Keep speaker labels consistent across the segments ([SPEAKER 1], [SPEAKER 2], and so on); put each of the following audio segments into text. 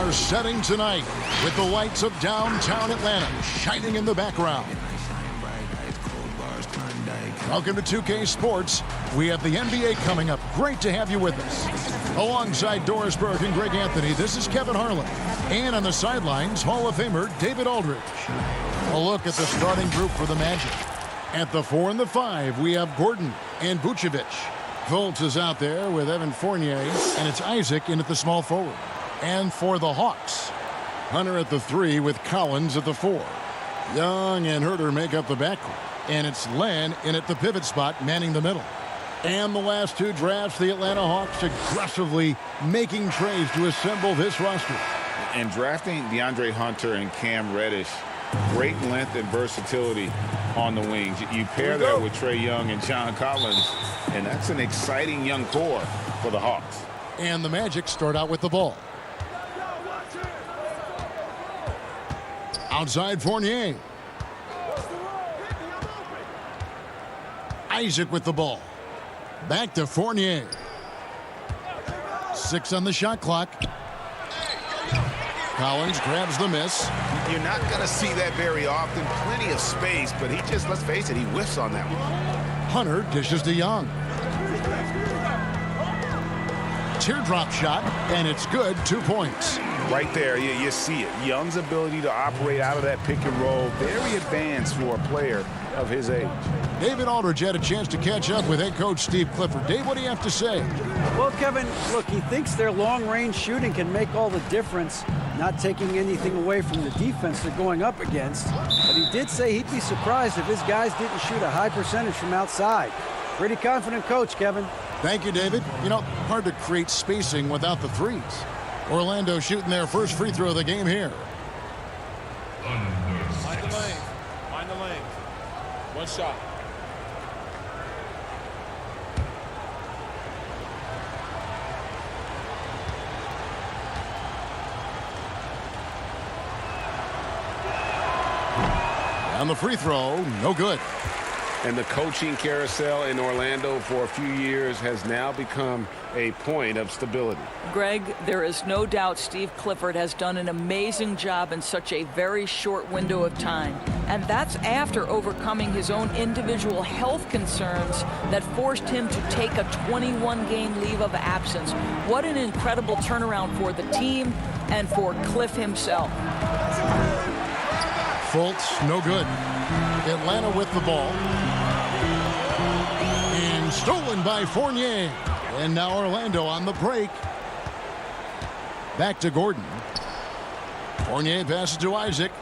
[SPEAKER 1] are setting tonight with the lights of downtown Atlanta shining in the background. Welcome to 2K Sports. We have the NBA coming up. Great to have you with us. Alongside Doris Burke and Greg Anthony, this is Kevin Harlan. And on the sidelines, Hall of Famer David Aldridge. A look at the starting group for the Magic. At the 4 and the 5, we have Gordon and Vucevic. Fultz is out there with Evan Fournier, and it's Isaac in at the small forward. And for the Hawks, Hunter at the 3 with Collins at the 4. Young and Herter make up the backcourt. And it's Len in at the pivot spot, manning the middle. And the last two drafts, the Atlanta Hawks aggressively making trades to assemble this roster.
[SPEAKER 2] And drafting DeAndre Hunter and Cam Reddish, great length and versatility on the wings. You pair that with Trae Young and John Collins, and that's an exciting young core for the Hawks.
[SPEAKER 1] And the Magic start out with the ball. Outside Fournier. Isaac with the ball. Back to Fournier. 6 on the shot clock. Collins grabs the miss.
[SPEAKER 3] You're not going to see that very often. Plenty of space, but he just, let's face it, he whiffs on that one.
[SPEAKER 1] Hunter dishes to Young. Teardrop shot, and it's good. 2 points.
[SPEAKER 3] Right there, you see it. Young's ability to operate out of that pick and roll, very advanced for a player of his age.
[SPEAKER 1] David Aldridge had a chance to catch up with head coach Steve Clifford. Dave, what do you have to say?
[SPEAKER 4] Well, Kevin, look, he thinks their long-range shooting can make all the difference, not taking anything away from the defense they're going up against. But he did say he'd be surprised if his guys didn't shoot a high percentage from outside. Pretty confident coach, Kevin.
[SPEAKER 1] Thank you, David. You know, hard to create spacing without the threes. Orlando shooting their first free throw of the game here.
[SPEAKER 5] Find the lane. Find the lane. One shot.
[SPEAKER 1] On the free throw, no good.
[SPEAKER 6] And the coaching carousel in Orlando for a few years has now become a point of stability.
[SPEAKER 7] Greg, there is no doubt Steve Clifford has done an amazing job in such a very short window of time. And that's after overcoming his own individual health concerns that forced him to take a 21-game leave of absence. What an incredible turnaround for the team and for Cliff himself.
[SPEAKER 1] Fultz, no good. Atlanta with the ball. And stolen by Fournier. And now Orlando on the break. Back to Gordon. Fournier passes to Isaac.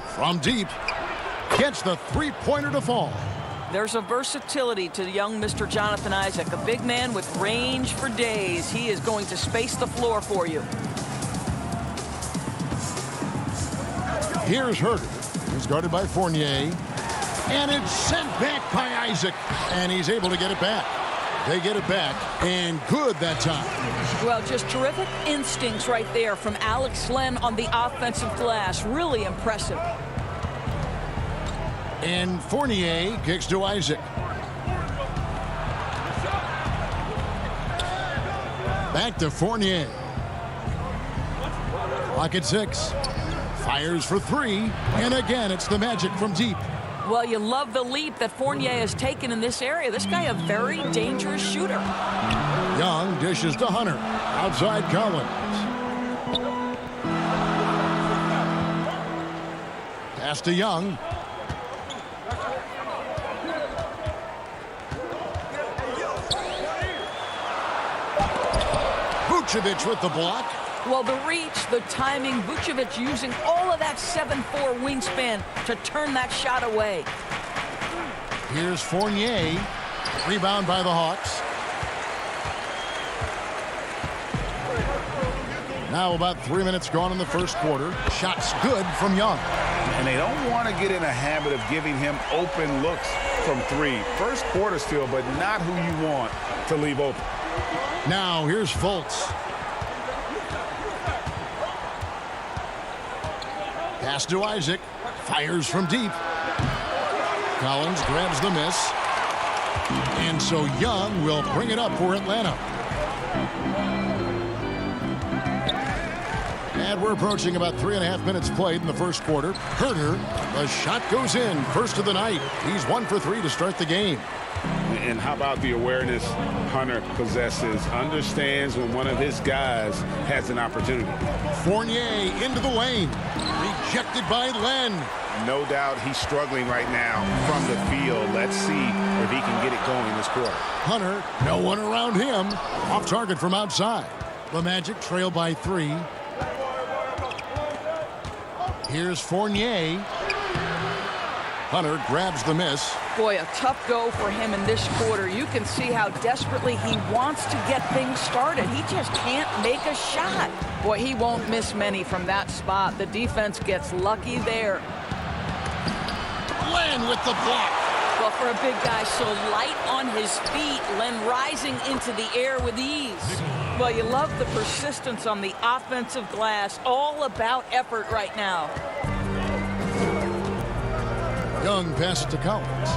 [SPEAKER 1] From deep. Gets the three-pointer to fall.
[SPEAKER 7] There's a versatility to young Mr. Jonathan Isaac, a big man with range for days. He is going to space the floor for you.
[SPEAKER 1] Here's Herter. He's guarded by Fournier. And it's sent back by Isaac. And he's able to get it back. They get it back. And good that time.
[SPEAKER 7] Well, just terrific instincts right there from Alex Len on the offensive glass. Really impressive.
[SPEAKER 1] And Fournier kicks to Isaac. Back to Fournier. Clock at 6. Fires for 3. And again, it's the Magic from deep.
[SPEAKER 7] Well, you love the leap that Fournier has taken in this area. This guy a very dangerous shooter.
[SPEAKER 1] Young dishes to Hunter. Outside Collins. Pass to Young. Vucevic with the block.
[SPEAKER 7] Well, the reach, the timing, Vucevic using all of that 7'4" wingspan to turn that shot away.
[SPEAKER 1] Here's Fournier. Rebound by the Hawks. Now about 3 minutes gone in the first quarter. Shots good from Young.
[SPEAKER 3] And they don't want to get in a habit of giving him open looks from 3. First quarter still, but not who you want to leave open.
[SPEAKER 1] Now here's Fultz. Pass to Isaac. Fires from deep. Collins grabs the miss. And so Young will bring it up for Atlanta. And we're approaching about 3.5 minutes played in the first quarter. Herder, the shot goes in. First of the night. He's 1 for 3 to start the game.
[SPEAKER 2] And how about the awareness Hunter possesses? Understands when one of his guys has an opportunity.
[SPEAKER 1] Fournier into the lane. Rejected by Len.
[SPEAKER 2] No doubt he's struggling right now from the field. Let's see if he can get it going this quarter.
[SPEAKER 1] Hunter, no one around him. Off target from outside. The Magic trail by 3. Here's Fournier. Hunter grabs the miss.
[SPEAKER 7] Boy, a tough go for him in this quarter. You can see how desperately he wants to get things started. He just can't make a shot. Boy, he won't miss many from that spot. The defense gets lucky there.
[SPEAKER 1] Len with the block.
[SPEAKER 7] Well, for a big guy so light on his feet, Len rising into the air with ease. Well, you love the persistence on the offensive glass. All about effort right now.
[SPEAKER 1] Young passes to Collins.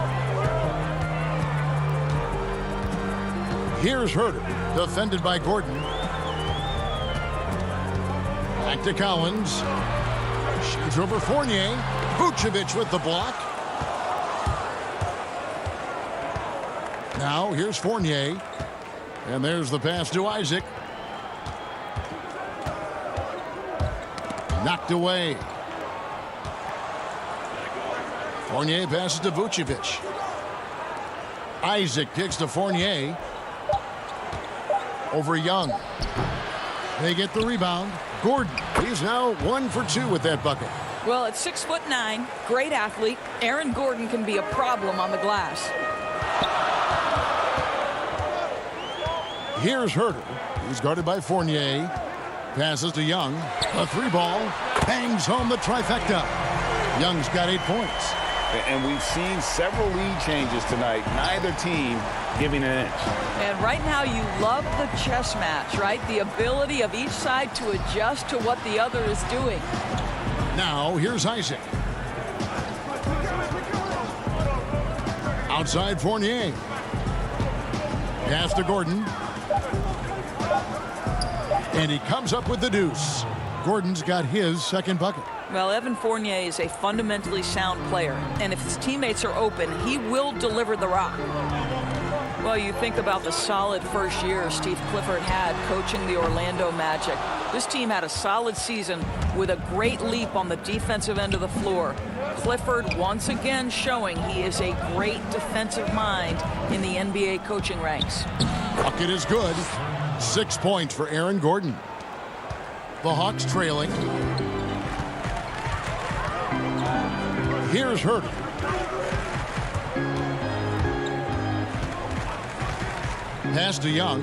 [SPEAKER 1] Here's Herder, defended by Gordon. Back to Collins. Shoots over Fournier. Vucevic with the block. Now here's Fournier. And there's the pass to Isaac. Knocked away. Fournier passes to Vucevic. Isaac kicks to Fournier. Over Young. They get the rebound. Gordon, he's now 1 for 2 with that bucket.
[SPEAKER 7] Well, at 6'9", great athlete, Aaron Gordon can be a problem on the glass.
[SPEAKER 1] Here's Herder. He's guarded by Fournier. Passes to Young. A 3-ball. Bangs home the trifecta. Young's got 8 points.
[SPEAKER 3] And we've seen several lead changes tonight. Neither team giving an inch.
[SPEAKER 7] And right now you love the chess match, right? The ability of each side to adjust to what the other is doing.
[SPEAKER 1] Now here's Isaac. Outside Fournier. Pass to Gordon. And he comes up with the deuce. Gordon's got his second bucket.
[SPEAKER 7] Well, Evan Fournier is a fundamentally sound player, and if his teammates are open, he will deliver the rock. Well, you think about the solid first year Steve Clifford had coaching the Orlando Magic. This team had a solid season with a great leap on the defensive end of the floor. Clifford once again showing he is a great defensive mind in the NBA coaching ranks.
[SPEAKER 1] Bucket is good. 6 points for Aaron Gordon. The Hawks trailing. Here's Herder. Pass to Young.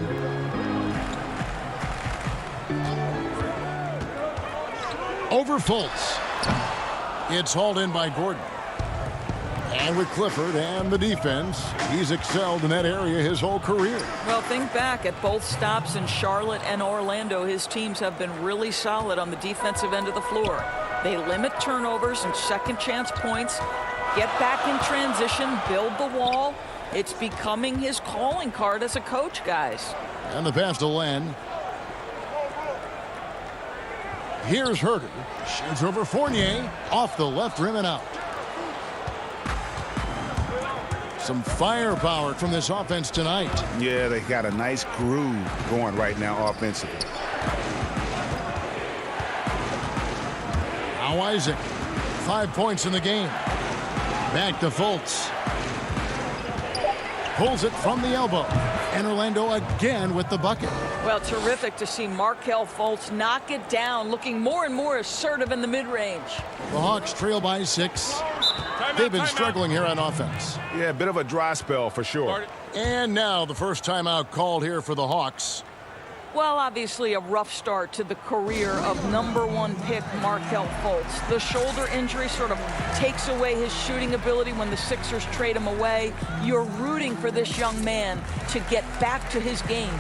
[SPEAKER 1] Over Fultz. It's hauled in by Gordon. And with Clifford and the defense, he's excelled in that area his whole career.
[SPEAKER 7] Well, think back at both stops in Charlotte and Orlando. His teams have been really solid on the defensive end of the floor. They limit turnovers and second chance points, get back in transition, build the wall. It's becoming his calling card as a coach, guys.
[SPEAKER 1] And the pass to Len. Here's Herder. Shoots over Fournier. Off the left rim and out. Some firepower from this offense tonight.
[SPEAKER 3] Yeah, they got a nice groove going right now offensively.
[SPEAKER 1] Now Isaac. 5 points in the game. Back to Fultz. Pulls it from the elbow. And Orlando again with the bucket.
[SPEAKER 7] Well, terrific to see Markelle Fultz knock it down, looking more and more assertive in the mid-range.
[SPEAKER 1] The Hawks trail by 6. They've been struggling here on offense.
[SPEAKER 3] Yeah, a bit of a dry spell for sure.
[SPEAKER 1] And now the first timeout called here for the Hawks.
[SPEAKER 7] Well, obviously a rough start to the career of #1 pick Markelle Fultz. The shoulder injury sort of takes away his shooting ability when the Sixers trade him away. You're rooting for this young man to get back to his game.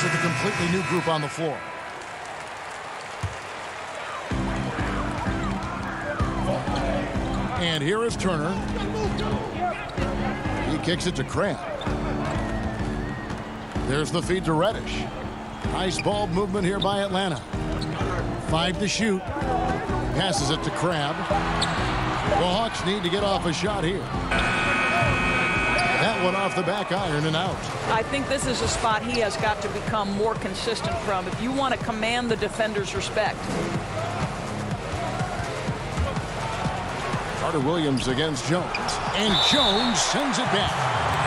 [SPEAKER 1] Hawks with a completely new group on the floor. And here is Turner. He kicks it to Crabbe. There's the feed to Reddish. Nice ball movement here by Atlanta. 5 to shoot. Passes it to Crabbe. The Hawks need to get off a shot here. That one off the back iron and out.
[SPEAKER 7] I think this is a spot he has got to become more consistent from if you want to command the defender's respect.
[SPEAKER 1] Carter Williams against Jones. And Jones sends it back.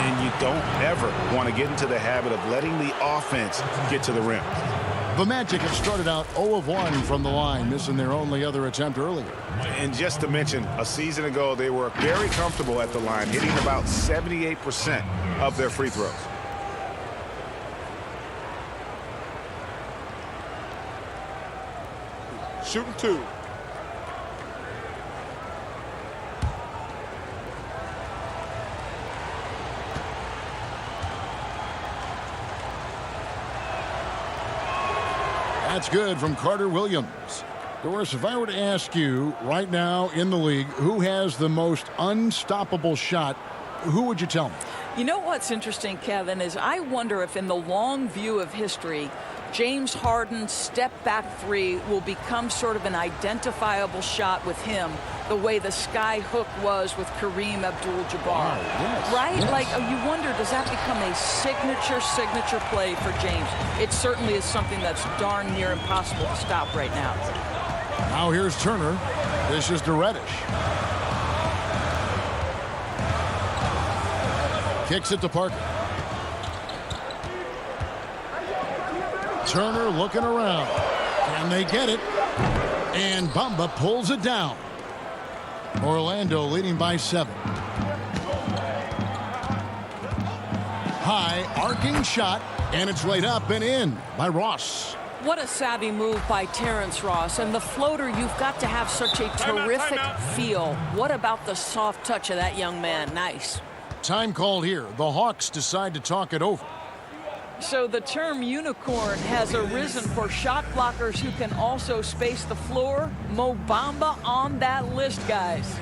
[SPEAKER 3] And you don't ever want to get into the habit of letting the offense get to the rim.
[SPEAKER 1] The Magic have started out 0 of 1 from the line, missing their only other attempt earlier.
[SPEAKER 3] And just to mention, a season ago, they were very comfortable at the line, hitting about 78% of their free throws.
[SPEAKER 5] Shooting 2.
[SPEAKER 1] That's good from Carter Williams. Doris, if I were to ask you right now in the league who has the most unstoppable shot, who would you tell me?
[SPEAKER 7] You know what's interesting, Kevin, is I wonder if in the long view of history, James Harden's step-back 3 will become sort of an identifiable shot with him, the way the sky hook was with Kareem Abdul-Jabbar.
[SPEAKER 1] Wow, yes,
[SPEAKER 7] right?
[SPEAKER 1] yes.
[SPEAKER 7] Like, you wonder, does that become a signature play for James? It certainly is something that's darn near impossible to stop right now.
[SPEAKER 1] Now here's Turner. This is to Reddish. Kicks it to Parker. Turner looking around. Can they get it? And Bamba pulls it down. Orlando leading by 7. High arcing shot, and it's laid up and in by Ross.
[SPEAKER 8] What a savvy move by Terrence Ross. And the floater, you've got to have such a terrific feel. What about the soft touch of that young man? Nice.
[SPEAKER 1] Time called here. The Hawks decide to talk it over.
[SPEAKER 7] So the term unicorn has arisen for shot blockers who can also space the floor. Mo Bamba on that list, guys.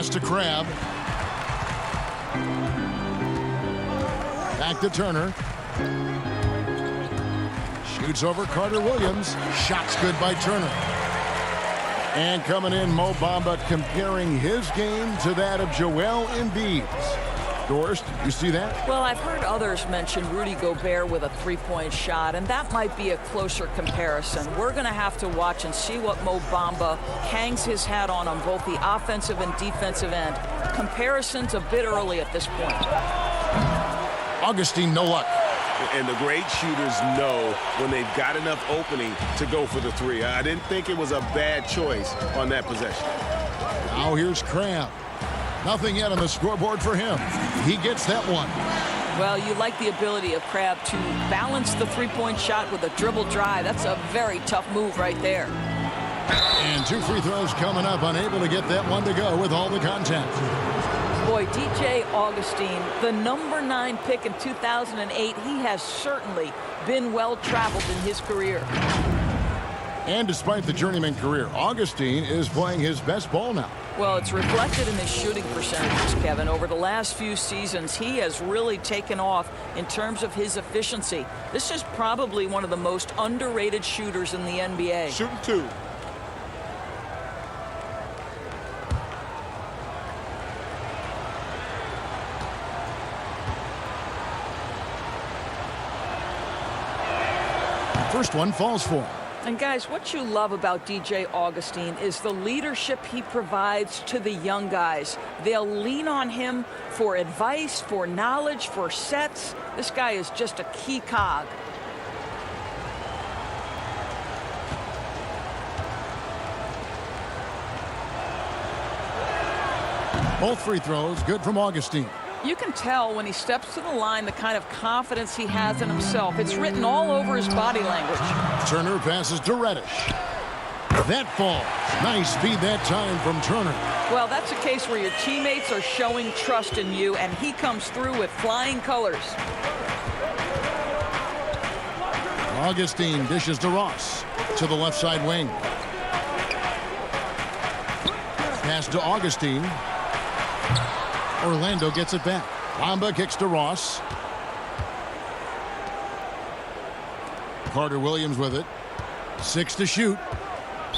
[SPEAKER 1] Pass to Crabbe. Back to Turner. Shoots over Carter Williams. Shot's good by Turner. And coming in, Mo Bamba comparing his game to that of Joel Embiid's. Doris, did you see that?
[SPEAKER 7] Well, I've heard others mention Rudy Gobert with a three-point shot, and that might be a closer comparison. We're going to have to watch and see what Mo Bamba hangs his hat on both the offensive and defensive end. Comparison's a bit early at this point.
[SPEAKER 1] Augustine, no luck.
[SPEAKER 6] And the great shooters know when they've got enough opening to go for the three. I didn't think it was a bad choice on that possession.
[SPEAKER 1] Now here's Crabbe. Nothing yet on the scoreboard for him. He gets that one.
[SPEAKER 7] Well, you like the ability of Crabbe to balance the three-point shot with a dribble drive. That's a very tough move right there.
[SPEAKER 1] And 2 free throws coming up, unable to get that one to go with all the contact.
[SPEAKER 7] Boy, DJ Augustine, the number 9 pick in 2008, he has certainly been well-traveled in his career.
[SPEAKER 1] And despite the journeyman career, Augustine is playing his best ball now.
[SPEAKER 7] Well, it's reflected in his shooting percentages, Kevin. Over the last few seasons, he has really taken off in terms of his efficiency. This is probably one of the most underrated shooters in the NBA.
[SPEAKER 5] Shooting 2.
[SPEAKER 1] First one falls for him.
[SPEAKER 7] And guys, what you love about DJ Augustine is the leadership he provides to the young guys. They'll lean on him for advice, for knowledge, for sets. This guy is just a key cog.
[SPEAKER 1] Both free throws good from Augustine.
[SPEAKER 7] You can tell when he steps to the line the kind of confidence he has in himself. It's written all over his body language.
[SPEAKER 1] Turner passes to Reddish. That falls. Nice speed that time from Turner.
[SPEAKER 7] Well, that's a case where your teammates are showing trust in you, and he comes through with flying colors.
[SPEAKER 1] Augustine dishes to Ross. To the left side wing. Pass to Augustine. Orlando gets it back. Bamba kicks to Ross. Carter Williams with it. 6 to shoot.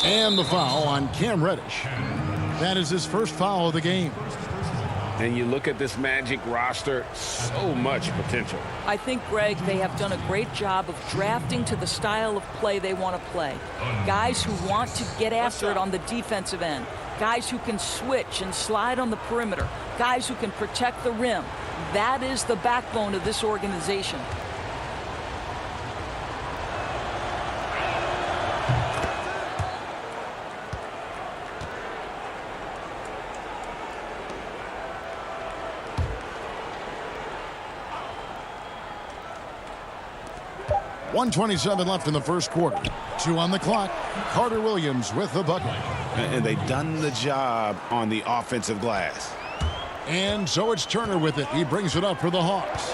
[SPEAKER 1] And the foul on Cam Reddish. That is his first foul of the game.
[SPEAKER 6] And you look at this Magic roster, so much potential.
[SPEAKER 7] I think, Greg, they have done a great job of drafting to the style of play they want to play. Guys who want to get after it on the defensive end. Guys who can switch and slide on the perimeter. Guys who can protect the rim. That is the backbone of this organization.
[SPEAKER 1] .127 left in the first quarter. 2 on the clock. Carter Williams with the bucket.
[SPEAKER 6] And they've done the job on the offensive glass.
[SPEAKER 1] And so it's Turner with it. He brings it up for the Hawks.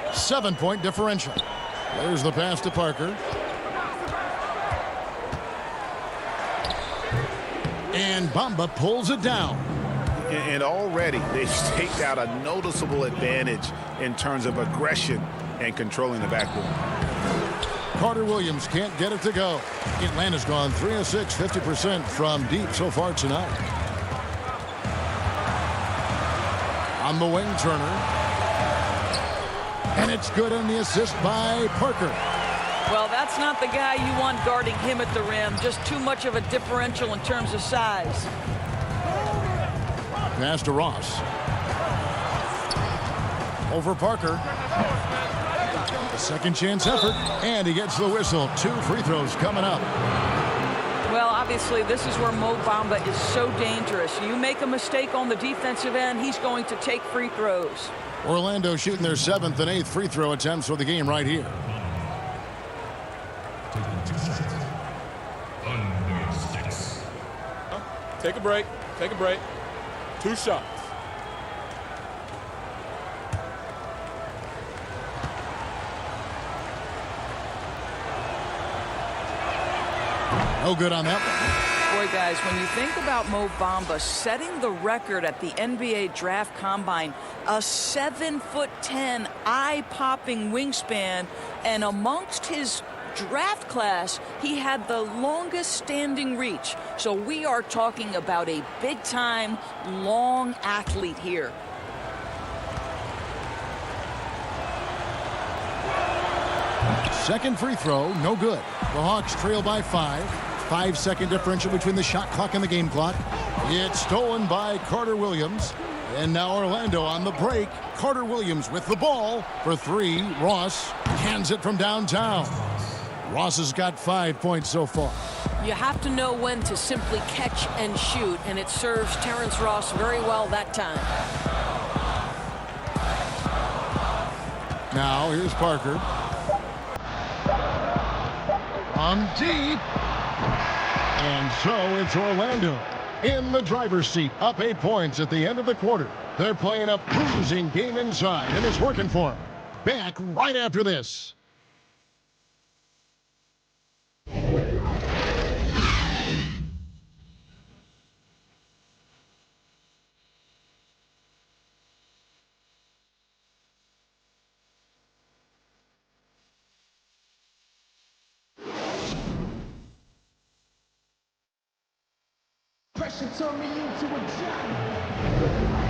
[SPEAKER 1] 7-point differential. There's the pass to Parker. And Bamba pulls it down.
[SPEAKER 6] And already they've staked out a noticeable advantage in terms of aggression and controlling the backboard.
[SPEAKER 1] Carter Williams can't get it to go. Atlanta's gone 3 of 6, 50% from deep so far tonight. On the wing, Turner. And it's good on the assist by Parker.
[SPEAKER 7] Well, that's not the guy you want guarding him at the rim. Just too much of a differential in terms of size.
[SPEAKER 1] Pass to Ross. Over Parker. A second chance effort, and he gets the whistle. 2 free throws coming up.
[SPEAKER 7] Well, obviously, this is where Mo Bamba is so dangerous. You make a mistake on the defensive end, he's going to take free throws.
[SPEAKER 1] Orlando shooting their 7th and 8th free throw attempts for the game right here.
[SPEAKER 5] Take a break. Take a break. 2 shots.
[SPEAKER 1] No good on that one.
[SPEAKER 7] Boy, guys, when you think about Mo Bamba setting the record at the NBA Draft Combine, a 7'10", eye-popping wingspan, and amongst his draft class, he had the longest standing reach. So we are talking about a big-time, long athlete here.
[SPEAKER 1] Second free throw, no good. The Hawks trail by 5. 5-second differential between the shot clock and the game clock. It's stolen by Carter Williams. And now Orlando on the break. Carter Williams with the ball for 3. Ross hands it from downtown. Ross has got 5 points so far.
[SPEAKER 8] You have to know when to simply catch and shoot, and it serves Terrence Ross very well that time.
[SPEAKER 1] Now here's Parker. On deep. And so it's Orlando in the driver's seat, up 8 points at the end of the quarter. They're playing a cruising game inside, and it's working for them. Back right after this.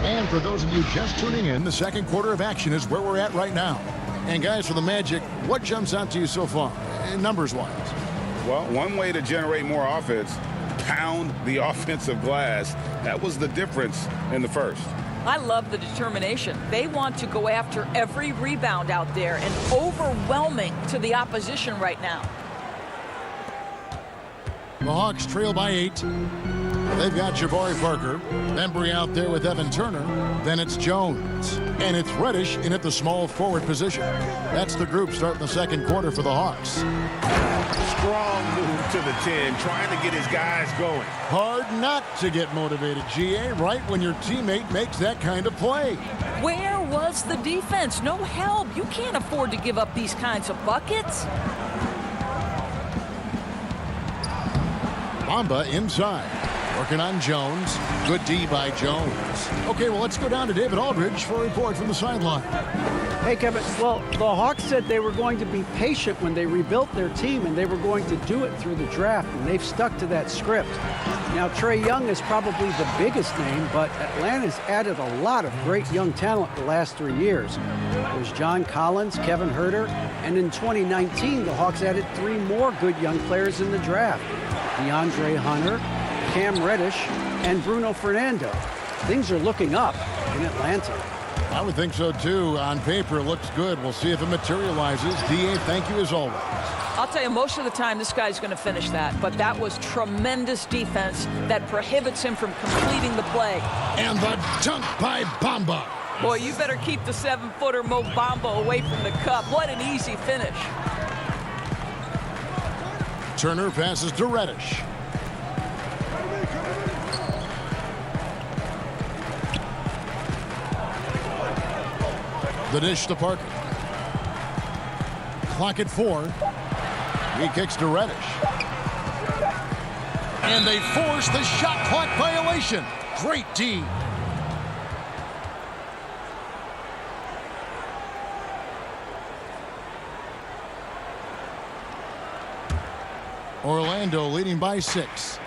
[SPEAKER 1] And for those of you just tuning in, the second quarter of action is where we're at right now. And guys, for the Magic, what jumps out to you so far, numbers-wise?
[SPEAKER 3] Well, one way to generate more offense, pound the offensive glass. That was the difference in the first.
[SPEAKER 7] I love the determination. They want to go after every rebound out there and overwhelming to the opposition right now.
[SPEAKER 1] The Hawks trail by 8. They've got Jabari Parker. Bembry out there with Evan Turner. Then it's Jones. And it's Reddish in at the small forward position. That's the group starting the second quarter for the Hawks.
[SPEAKER 3] Strong move to the 10, trying to get his guys going.
[SPEAKER 1] Hard not to get motivated, GA, right when your teammate makes that kind of play.
[SPEAKER 7] Where was the defense? No help. You can't afford to give up these kinds of buckets.
[SPEAKER 1] Bamba inside. Working on Jones. Good D by Jones. Okay, well, let's go down to David Aldridge for a report from the sideline.
[SPEAKER 4] Hey, Kevin. Well, the Hawks said they were going to be patient when they rebuilt their team, and they were going to do it through the draft, and they've stuck to that script. Now, Trae Young is probably the biggest name, but Atlanta's added a lot of great young talent the last 3 years. There's John Collins, Kevin Huerter, and in 2019, the Hawks added 3 more good young players in the draft. DeAndre Hunter, Cam Reddish, and Bruno Fernando. Things are looking up in Atlanta.
[SPEAKER 1] I would think so, too. On paper, it looks good. We'll see if it materializes. DA, thank you as always.
[SPEAKER 7] I'll tell you, most of the time, this guy's going to finish that. But that was tremendous defense that prohibits him from completing the play.
[SPEAKER 1] And the dunk by Bamba.
[SPEAKER 7] Boy, you better keep the 7-footer Mo Bamba away from the cup. What an easy finish.
[SPEAKER 1] Turner passes to Reddish. The dish to Parker. Clock at 4. He kicks to Reddish. And they force the shot clock violation. Great D. Orlando leading by 6.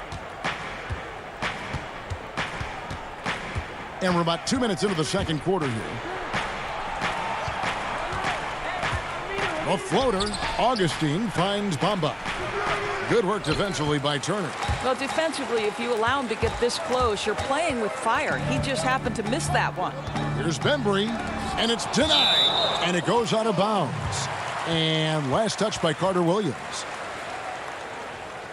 [SPEAKER 1] And we're about 2 minutes into the second quarter here. A floater. Augustine finds Bamba. Good work defensively by Turner.
[SPEAKER 7] Well, defensively, if you allow him to get this close, you're playing with fire. He just happened to miss that one.
[SPEAKER 1] Here's Bembry, and it's denied. And it goes out of bounds. And last touch by Carter Williams.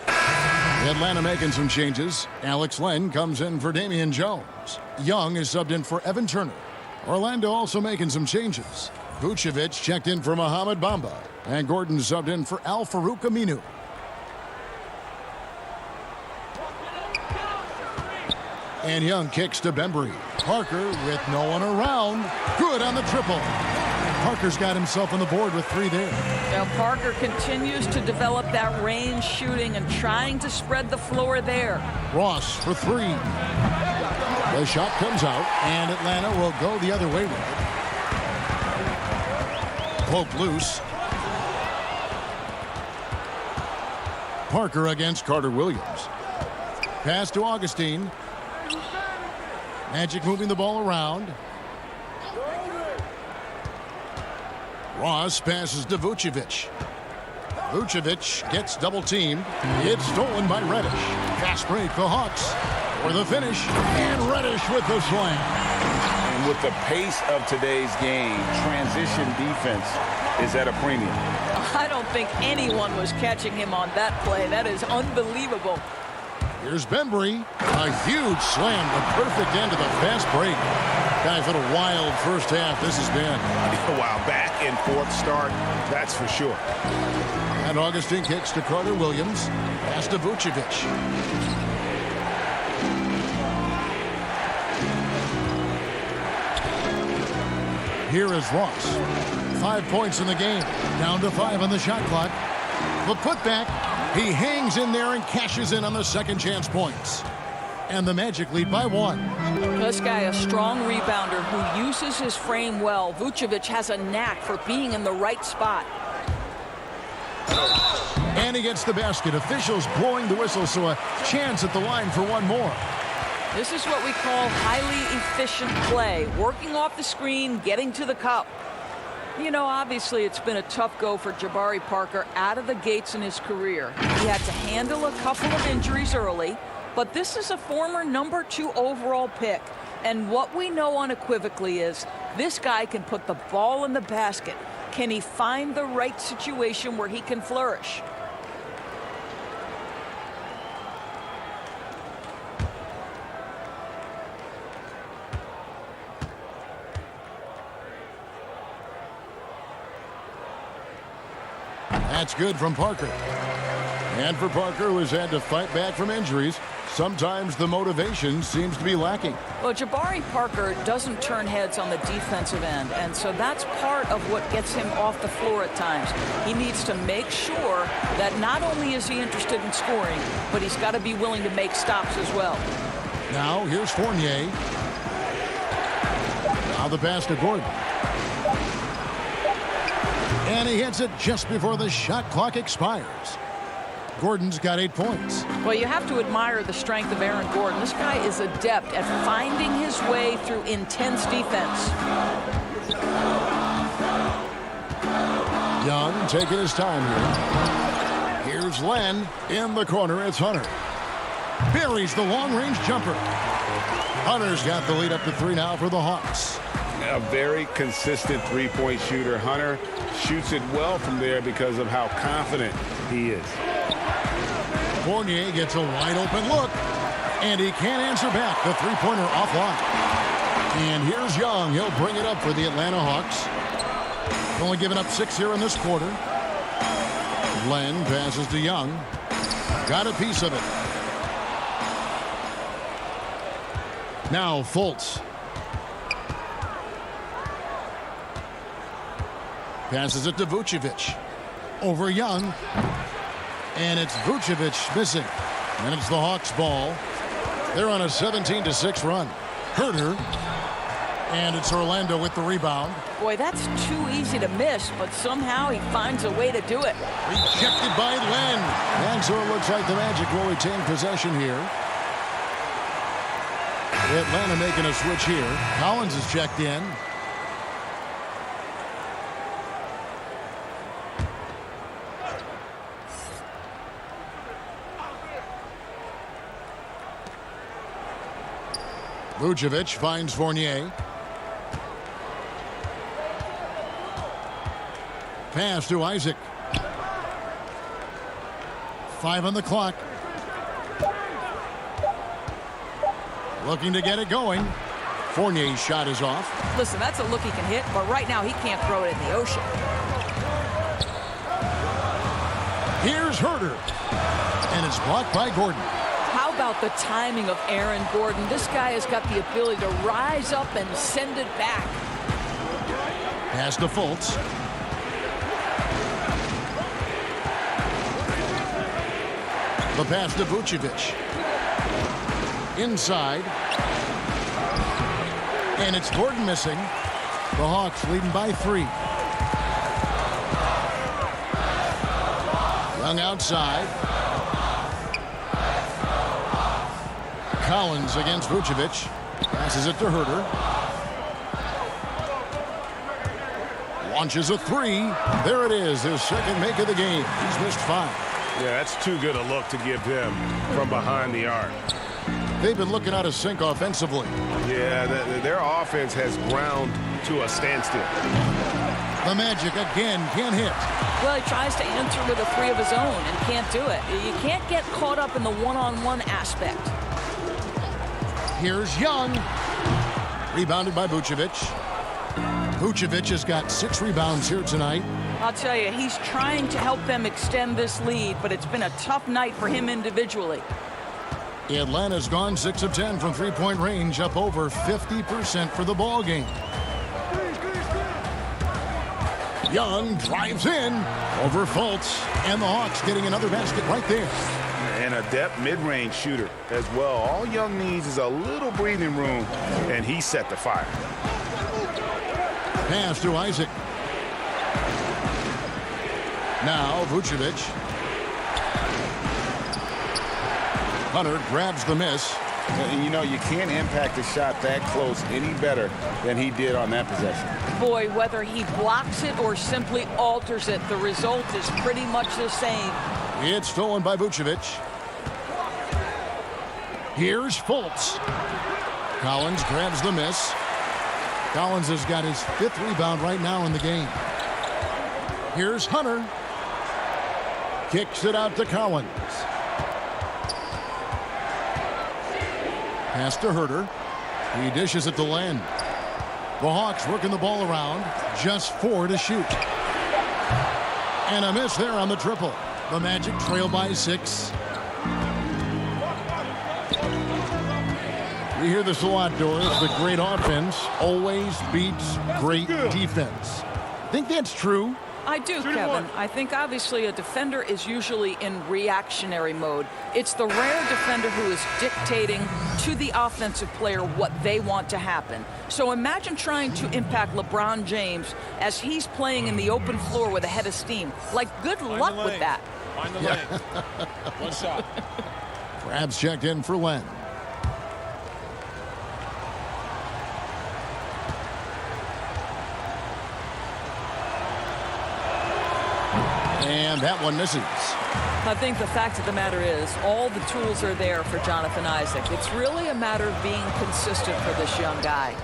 [SPEAKER 1] Atlanta making some changes. Alex Len comes in for Damian Jones. Young is subbed in for Evan Turner. Orlando also making some changes. Vucevic checked in for Mohamed Bamba. And Gordon subbed in for Al-Farouq Aminu. And Young kicks to Bembry. Parker with no one around. Good on the triple. Parker's got himself on the board with 3 there.
[SPEAKER 7] Now Parker continues to develop that range shooting and trying to spread the floor there.
[SPEAKER 1] Ross for 3. The shot comes out, and Atlanta will go the other way with it. Poke loose. Parker against Carter Williams. Pass to Augustine. Magic moving the ball around. Ross passes to Vucevic. Vucevic gets double teamed. It's stolen by Reddish. Fast break, the Hawks for the finish. And Reddish with the slam.
[SPEAKER 3] And with the pace of today's game, transition defense is at a premium.
[SPEAKER 7] I don't think anyone was catching him on that play. That is unbelievable.
[SPEAKER 1] Here's Bembry. A huge slam. The perfect end to the fast break. Guys, what a wild first half this has been.
[SPEAKER 3] Wow, back and forth start, that's for sure.
[SPEAKER 1] And Augustine kicks to Carter Williams. Pass to Vucevic. Here is Ross. 5 points in the game. Down to 5 on the shot clock. The putback. He hangs in there and cashes in on the second chance points. And the Magic lead by 1.
[SPEAKER 7] This guy, a strong rebounder who uses his frame well. Vucevic has a knack for being in the right spot.
[SPEAKER 1] And he gets the basket. Officials blowing the whistle, so a chance at the line for one more.
[SPEAKER 7] This is what we call highly efficient play, working off the screen, getting to the cup. You know, obviously it's been a tough go for Jabari Parker out of the gates in his career. He had to handle a couple of injuries early, but this is a former #2 overall pick. And what we know unequivocally is this guy can put the ball in the basket. Can he find the right situation where he can flourish?
[SPEAKER 1] That's good from Parker. And for Parker, who has had to fight back from injuries, sometimes the motivation seems to be lacking.
[SPEAKER 7] Well, Jabari Parker doesn't turn heads on the defensive end, and so that's part of what gets him off the floor at times. He needs to make sure that not only is he interested in scoring, but he's got to be willing to make stops as well.
[SPEAKER 1] Now, here's Fournier. Now the pass to Gordon. And he hits it just before the shot clock expires. Gordon's got 8 points.
[SPEAKER 7] Well, you have to admire the strength of Aaron Gordon. This guy is adept at finding his way through intense defense.
[SPEAKER 1] Young taking his time here. Here's Len. In the corner, it's Hunter. Buries the long-range jumper. Hunter's got the lead up to 3 now for the Hawks.
[SPEAKER 2] A very consistent three-point shooter. Hunter shoots it well from there because of how confident he is.
[SPEAKER 1] Fournier gets a wide-open look, and he can't answer back. The three-pointer offline. And here's Young. He'll bring it up for the Atlanta Hawks. Only given up 6 here in this quarter. Len passes to Young. Got a piece of it. Now Fultz. Passes it to Vucevic. Over Young. And it's Vucevic missing. And it's the Hawks' ball. They're on a 17-6 run. Herter. And it's Orlando with the rebound.
[SPEAKER 7] Boy, that's too easy to miss, but somehow he finds a way to do it.
[SPEAKER 1] Rejected by Len. And so it looks like the Magic will retain possession here. Atlanta making a switch here. Collins is checked in. Vucevic finds Fournier. Pass to Isaac. 5 on the clock. Looking to get it going. Fournier's shot is off.
[SPEAKER 7] Listen, that's a look he can hit, but right now he can't throw it in the ocean.
[SPEAKER 1] Here's Herter. And it's blocked by Gordon.
[SPEAKER 7] How about the timing of Aaron Gordon? This guy has got the ability to rise up and send it back.
[SPEAKER 1] Pass to Fultz. The pass to Vucevic. Inside. And it's Gordon missing. The Hawks leading by 3. Young outside. Collins against Vucevic. Passes it to Herter. Launches a 3. There it is, his second make of the game. He's missed 5.
[SPEAKER 6] Yeah, that's too good a look to give him from behind the arc.
[SPEAKER 1] They've been looking out of sync offensively.
[SPEAKER 6] Yeah, their offense has ground to a standstill.
[SPEAKER 1] The Magic again can't hit.
[SPEAKER 7] Well, he tries to answer with a 3 of his own and can't do it. You can't get caught up in the one-on-one aspect.
[SPEAKER 1] Here's Young. Rebounded by Vucevic. Vucevic has got 6 rebounds here tonight.
[SPEAKER 7] I'll tell you, he's trying to help them extend this lead, but it's been a tough night for him individually.
[SPEAKER 1] Atlanta's gone 6 of 10 from three-point range, up over 50% for the ball game. Young drives in over Fultz, and the Hawks getting another basket right there.
[SPEAKER 2] And a depth mid-range shooter as well. All Young needs is a little breathing room, and he set the fire.
[SPEAKER 1] Pass to Isaac. Now Vucevic. Hunter grabs the miss.
[SPEAKER 3] And you know, you can't impact a shot that close any better than he did on that possession.
[SPEAKER 7] Boy, whether he blocks it or simply alters it, the result is pretty much the same.
[SPEAKER 1] It's stolen by Vucevic. Here's Fultz. Collins grabs the miss. Collins has got his 5th rebound right now in the game. Here's Hunter. Kicks it out to Collins. Pass to Herter. He dishes it to Len. The Hawks working the ball around. Just 4 to shoot. And a miss there on the triple. The Magic trail by 6. We hear this a lot, Doris. The great offense always beats great defense. Think that's true?
[SPEAKER 7] I do, Kevin. I think obviously a defender is usually in reactionary mode. It's the rare defender who is dictating to the offensive player what they want to happen. So imagine trying to impact LeBron James as he's playing in the open floor with a head of steam. Like, good luck with that.
[SPEAKER 5] Find the lane. One shot.
[SPEAKER 1] Crabs checked in for Len. And that one misses.
[SPEAKER 7] I think the fact of the matter is all the tools are there for Jonathan Isaac. It's really a matter of being consistent for this young guy.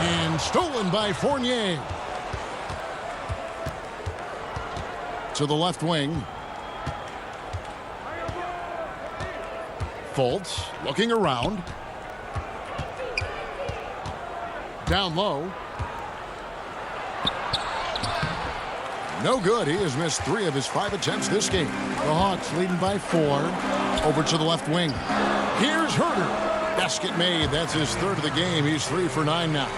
[SPEAKER 1] And stolen by Fournier. To the left wing. Fultz looking around. Down low. No good. He has missed 3 of his 5 attempts this game. The Hawks leading by 4. Over to the left wing. Here's Herter. Basket made. That's his 3rd of the game. He's 3 for 9 now.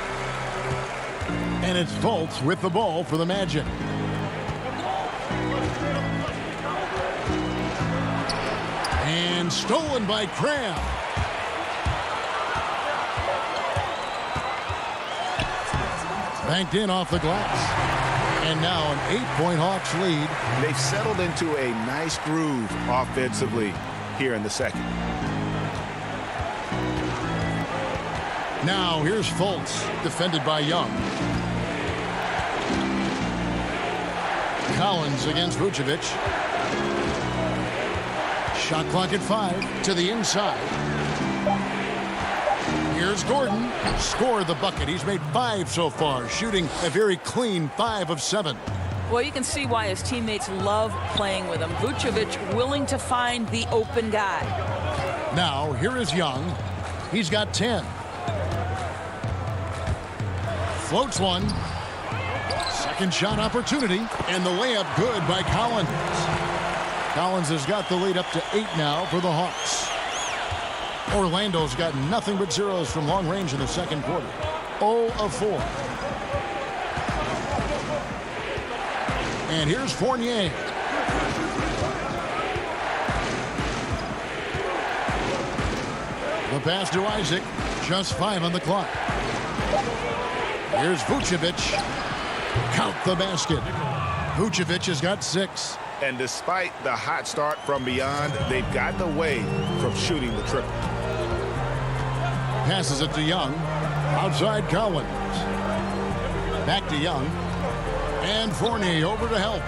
[SPEAKER 1] And it's Fultz with the ball for the Magic. And stolen by Crabbe. Banked in off the glass. And now an 8-point Hawks lead.
[SPEAKER 6] They've settled into a nice groove offensively here in the second.
[SPEAKER 1] Now here's Fultz, defended by Young. Collins against Vucevic. Shot clock at 5 to the inside. Here's Gordon. Scored the bucket. He's made 5 so far, shooting a very clean 5 of 7.
[SPEAKER 7] Well, you can see why his teammates love playing with him. Vucevic willing to find the open guy.
[SPEAKER 1] Now, here is Young. He's got 10. Floats one. Second shot opportunity. And the layup good by Collins. Collins has got the lead up to 8 now for the Hawks. Orlando's got nothing but zeros from long range in the second quarter. 0 of 4. And here's Fournier. The pass to Isaac. Just 5 on the clock. Here's Vucevic. Count the basket. Vucevic has got 6.
[SPEAKER 6] And despite the hot start from beyond, they've gotten away from shooting the triple.
[SPEAKER 1] Passes it to Young. Outside Collins. Back to Young. And Fournier over to help.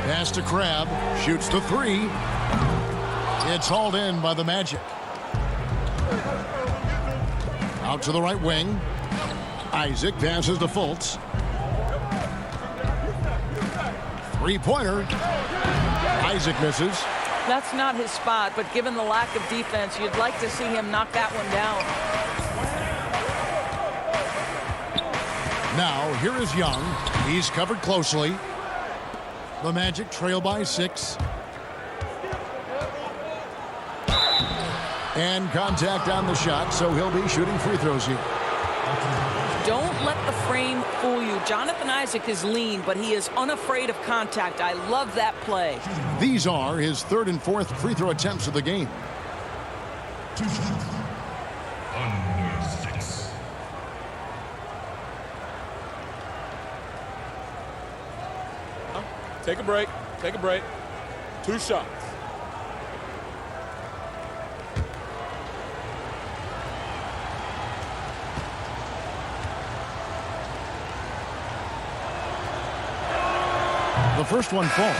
[SPEAKER 1] Pass to Crabbe. Shoots the 3. It's hauled in by the Magic. Out to the right wing. Isaac passes to Fultz. 3-pointer. Isaac misses.
[SPEAKER 7] That's not his spot, but given the lack of defense, you'd like to see him knock that one down.
[SPEAKER 1] Now, here is Young. He's covered closely. The Magic trail by 6. And contact on the shot, so he'll be shooting free throws here.
[SPEAKER 7] Don't let the frame fool you. Jonathan Isaac is lean, but he is unafraid of contact. I love that play.
[SPEAKER 1] These are his 3rd and 4th free throw attempts of the game.
[SPEAKER 9] Under 6.
[SPEAKER 5] Take a break. Take a break. 2 shots.
[SPEAKER 1] first one falls.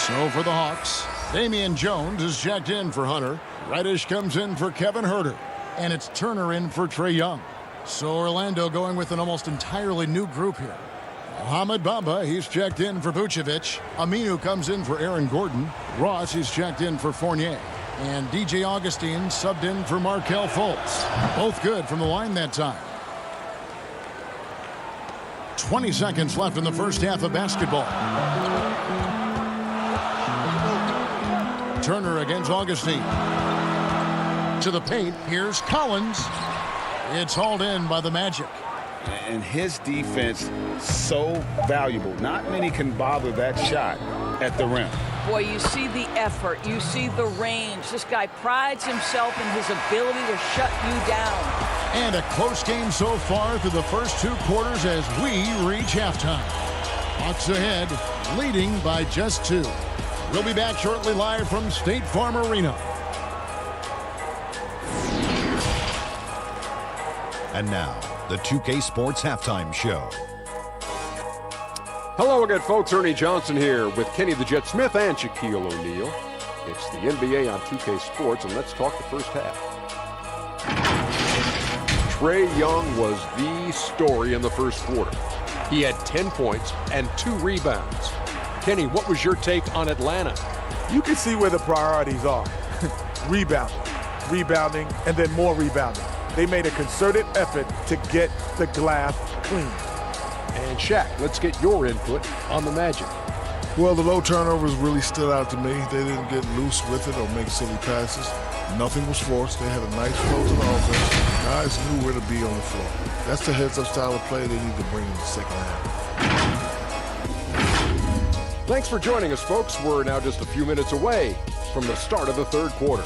[SPEAKER 1] So for the Hawks, Damian Jones is checked in for Hunter. Reddish comes in for Kevin Huerter. And it's Turner in for Trae Young. So Orlando going with an almost entirely new group here. Mohamed Bamba, he's checked in for Vucevic. Aminu comes in for Aaron Gordon. Ross, he's checked in for Fournier. And DJ Augustine subbed in for Markelle Fultz. Both good from the line that time. 20 seconds left in the first half of basketball. Turner against Augustine. To the paint, here's Collins. It's hauled in by the Magic.
[SPEAKER 2] And his defense so valuable. Not many can bother that shot at the rim.
[SPEAKER 7] Boy, you see the effort. You see the range. This guy prides himself in his ability to shut you down.
[SPEAKER 1] And a close game so far through the first two quarters as we reach halftime. Hawks ahead, leading by just 2. We'll be back shortly live from State Farm Arena.
[SPEAKER 10] And now, the 2K Sports Halftime Show.
[SPEAKER 11] Hello again, folks. Ernie Johnson here with Kenny the Jet Smith and Shaquille O'Neal. It's the NBA on 2K Sports, and let's talk the first half. Trae Young was the story in the first quarter. He had 10 points and 2 rebounds. Kenny, what was your take on Atlanta?
[SPEAKER 12] You can see where the priorities are. Rebounding, and then more rebounding. They made a concerted effort to get the glass clean.
[SPEAKER 11] And Shaq, let's get your input on the Magic.
[SPEAKER 13] Well, the low turnovers really stood out to me. They didn't get loose with it or make silly passes. Nothing was forced. They had a nice flow to the offense. Guys knew where to be on the floor. That's the heads-up style of play they need to bring in the second half.
[SPEAKER 11] Thanks for joining us, folks. We're now just a few minutes away from the start of the third quarter.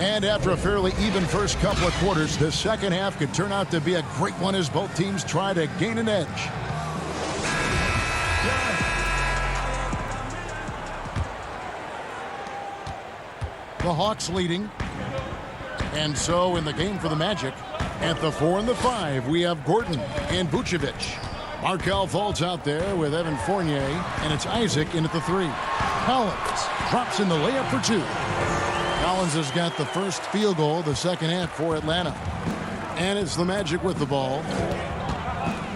[SPEAKER 1] And after a fairly even first couple of quarters, the second half could turn out to be a great one as both teams try to gain an edge. The Hawks leading. And so in the game for the Magic, at the 4 and the 5, we have Gordon and Vucevic. Markelle Fultz out there with Evan Fournier, and it's Isaac in at the 3. Collins drops in the layup for 2. Collins has got the first field goal of the second half for Atlanta. And it's the Magic with the ball.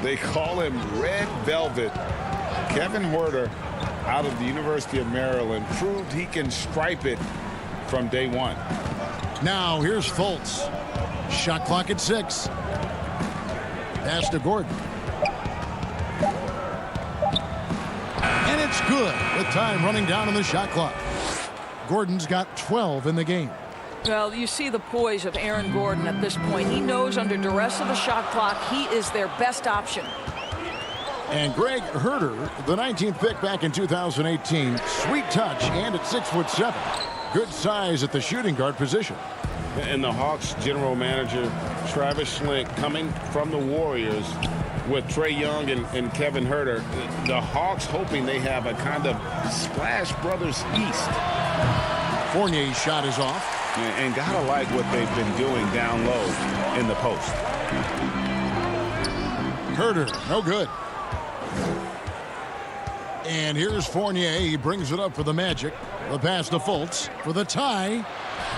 [SPEAKER 2] They call him Red Velvet. Kevin Huerter, out of the University of Maryland, proved he can stripe it from day one.
[SPEAKER 1] Now here's Fultz. Shot clock at 6. Pass to Gordon. And it's good with time running down on the shot clock. Gordon's got 12 in the game.
[SPEAKER 7] Well, you see the poise of Aaron Gordon at this point. He knows under duress of the shot clock, he is their best option.
[SPEAKER 1] And Greg Huerter, the 19th pick back in 2018, sweet touch and at 6'7". Good size at the shooting guard position.
[SPEAKER 2] And the Hawks general manager, Travis Schlenk, coming from the Warriors with Trae Young and Kevin Huerter. The Hawks hoping they have a kind of Splash Brothers East.
[SPEAKER 1] Fournier's shot is off.
[SPEAKER 2] And gotta like what they've been doing down low in the post.
[SPEAKER 1] Huerter, no good. And here's Fournier. He brings it up for the Magic. The pass to Fultz for the tie.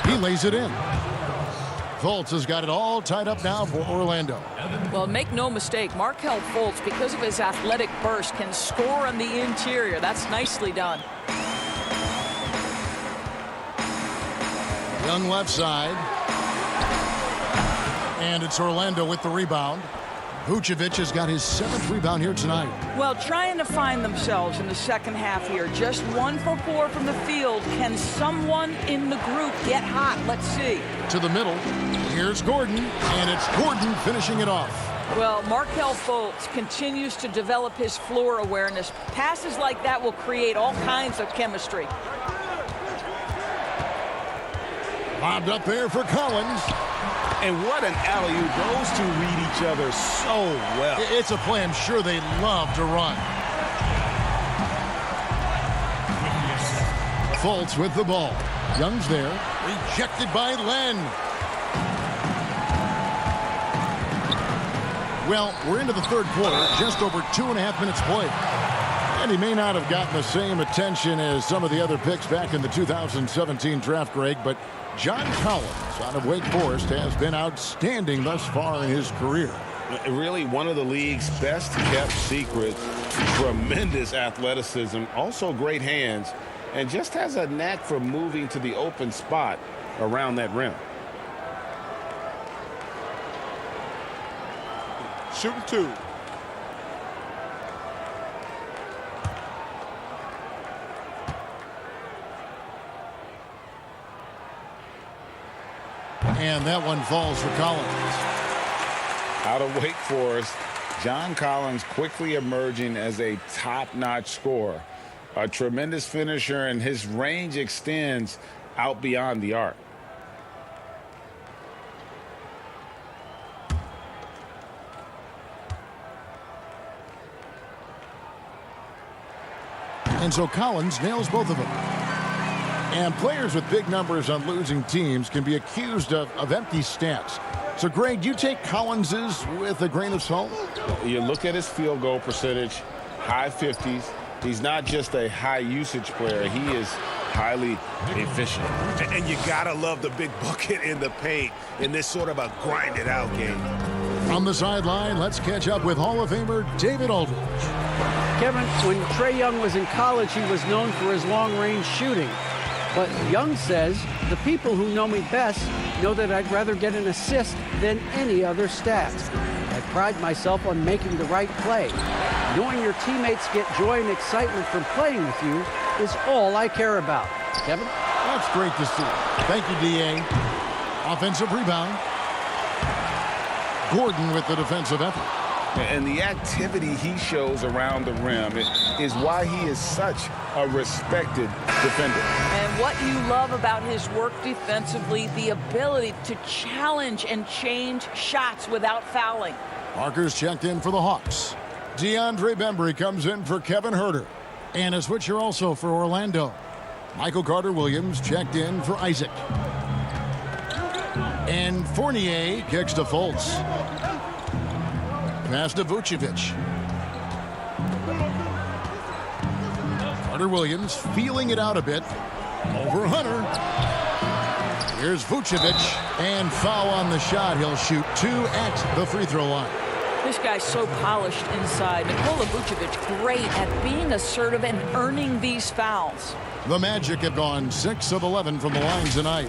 [SPEAKER 1] He lays it in. Fultz has got it all tied up now for Orlando.
[SPEAKER 7] Well, make no mistake, Markelle Fultz, because of his athletic burst, can score on the interior. That's nicely done.
[SPEAKER 1] Young left side. And it's Orlando with the rebound. Vucevic has got his 7th rebound here tonight.
[SPEAKER 7] Well, trying to find themselves in the second half here. Just 1 for 4 from the field. Can someone in the group get hot? Let's see.
[SPEAKER 1] To the middle. Here's Gordon. And it's Gordon finishing it off.
[SPEAKER 7] Well, Markelle Fultz continues to develop his floor awareness. Passes like that will create all kinds of chemistry.
[SPEAKER 1] Bobbed up there for Collins.
[SPEAKER 2] And what an alley-oop. Those two read each other so well.
[SPEAKER 1] It's a play I'm sure they love to run. Fultz with the ball. Young's there. Rejected by Len. Well, we're into the third quarter. Just over 2.5 minutes played. And he may not have gotten the same attention as some of the other picks back in the 2017 draft, Greg, but John Collins out of Wake Forest has been outstanding thus far in his career.
[SPEAKER 2] Really one of the league's best kept secrets. Tremendous athleticism, also great hands, and just has a knack for moving to the open spot around that rim.
[SPEAKER 12] Shooting 2.
[SPEAKER 1] And that one falls for Collins.
[SPEAKER 2] Out of Wake Forest, John Collins quickly emerging as a top-notch scorer. A tremendous finisher, and his range extends out beyond the arc.
[SPEAKER 1] And so Collins nails both of them. And players with big numbers on losing teams can be accused of empty stats. So, Greg, do you take Collins's with a grain of salt?
[SPEAKER 2] You look at his field goal percentage, high 50s. He's not just a high usage player. He is highly efficient.
[SPEAKER 6] And you got to love the big bucket in the paint in this sort of a grind-it-out game.
[SPEAKER 1] From the sideline, let's catch up with Hall of Famer David Aldridge.
[SPEAKER 4] Kevin, when Trae Young was in college, he was known for his long-range shooting. But Young says, the people who know me best know that I'd rather get an assist than any other stat. I pride myself on making the right play. Knowing your teammates get joy and excitement from playing with you is all I care about. Kevin?
[SPEAKER 1] That's great to see. Thank you, D.A. Offensive rebound. Gordon with the defensive effort.
[SPEAKER 2] And the activity he shows around the rim is why he is such a respected defender.
[SPEAKER 7] And what you love about his work defensively, the ability to challenge and change shots without fouling.
[SPEAKER 1] Parker's checked in for the Hawks. DeAndre Bembry comes in for Kevin Huerter. And a switcher also for Orlando. Michael Carter-Williams checked in for Isaac. And Fournier kicks to Fultz. Pass to Vucevic. Carter-Williams feeling it out a bit. Over Hunter. Here's Vucevic. And foul on the shot. He'll shoot 2 at the free throw line.
[SPEAKER 7] This guy's so polished inside. Nikola Vucevic great at being assertive and earning these fouls.
[SPEAKER 1] The Magic have gone 6 of 11 from the line tonight.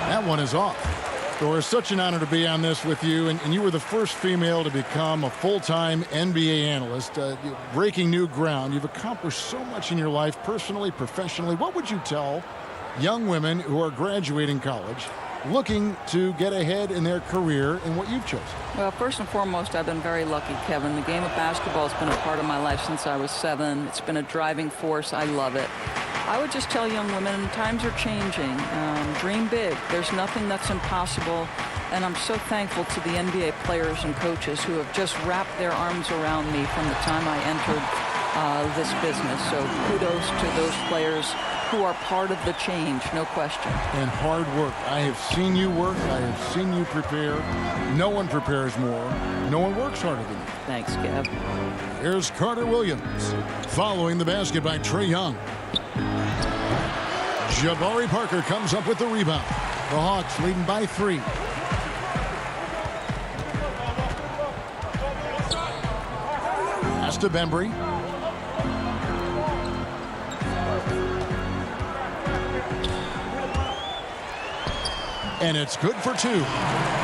[SPEAKER 1] That one is off. Doris, such an honor to be on this with you, and you were the first female to become a full-time NBA analyst, breaking new ground. You've accomplished so much in your life, personally, professionally. What would you tell young women who are graduating college, looking to get ahead in their career in what you've chosen?
[SPEAKER 7] Well, first and foremost, I've been very lucky, Kevin. The game of basketball has been a part of my life since I was 7. It's been a driving force. I love it. I would just tell young women, times are changing. Dream big. There's nothing that's impossible. And I'm so thankful to the NBA players and coaches who have just wrapped their arms around me from the time I entered this business. So kudos to those players who are part of the change, no question.
[SPEAKER 1] And hard work. I have seen you work. I have seen you prepare. No one prepares more. No one works harder than you.
[SPEAKER 7] Thanks, Kev.
[SPEAKER 1] Here's Carter-Williams following the basket by Trae Young. Jabari Parker comes up with the rebound. The Hawks leading by 3. Pass to Bembry. And it's good for 2.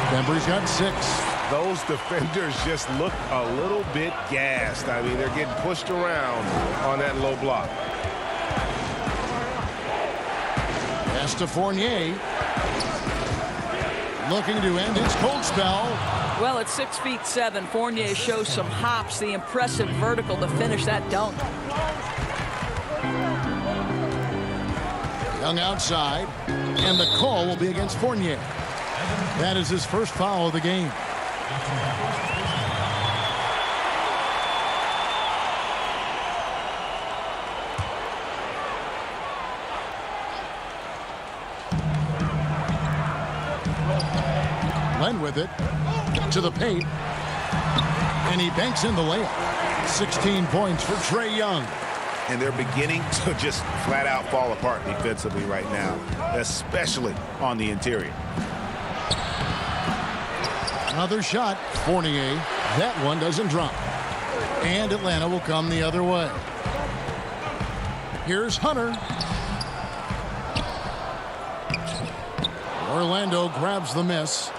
[SPEAKER 1] Bembry's got 6.
[SPEAKER 6] Those defenders just look a little bit gassed. I mean, they're getting pushed around on that low block.
[SPEAKER 1] Pass to Fournier. looking to end his cold spell.
[SPEAKER 7] Well, at 6'7", Fournier shows some hops, the impressive vertical to finish that dunk.
[SPEAKER 1] Young outside, and the call will be against Fournier. That is his first foul of the game. Len with it to the paint, and he banks in the layup. 16 points for Trae Young.
[SPEAKER 2] And they're beginning to just flat out fall apart defensively right now, especially on the interior.
[SPEAKER 1] Another shot, Fournier. That one doesn't drop. And Atlanta will come the other way. Here's Hunter. Orlando grabs the miss.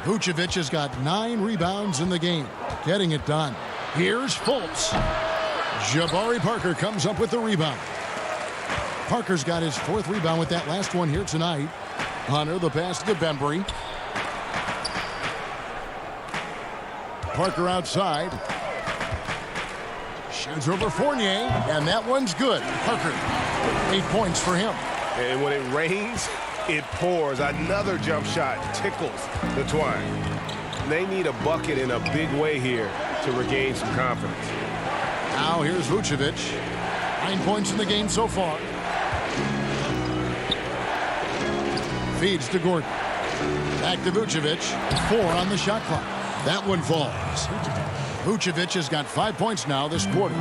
[SPEAKER 1] Vucevic has got 9 rebounds in the game, getting it done. Here's Fultz. Jabari Parker comes up with the rebound. Parker's got his 4th rebound with that last one here tonight. Hunter, the pass to Bembry. Parker outside. Shoots over Fournier, and that one's good. Parker, 8 points for him.
[SPEAKER 6] And when it rains, it pours. Another jump shot tickles the twine. They need a bucket in a big way here to regain some confidence.
[SPEAKER 1] Now here's Vucevic. 9 points in the game so far. Feeds to Gordon. Back to Vucevic. 4 on the shot clock. That one falls. Vucevic has got 5 points now this quarter.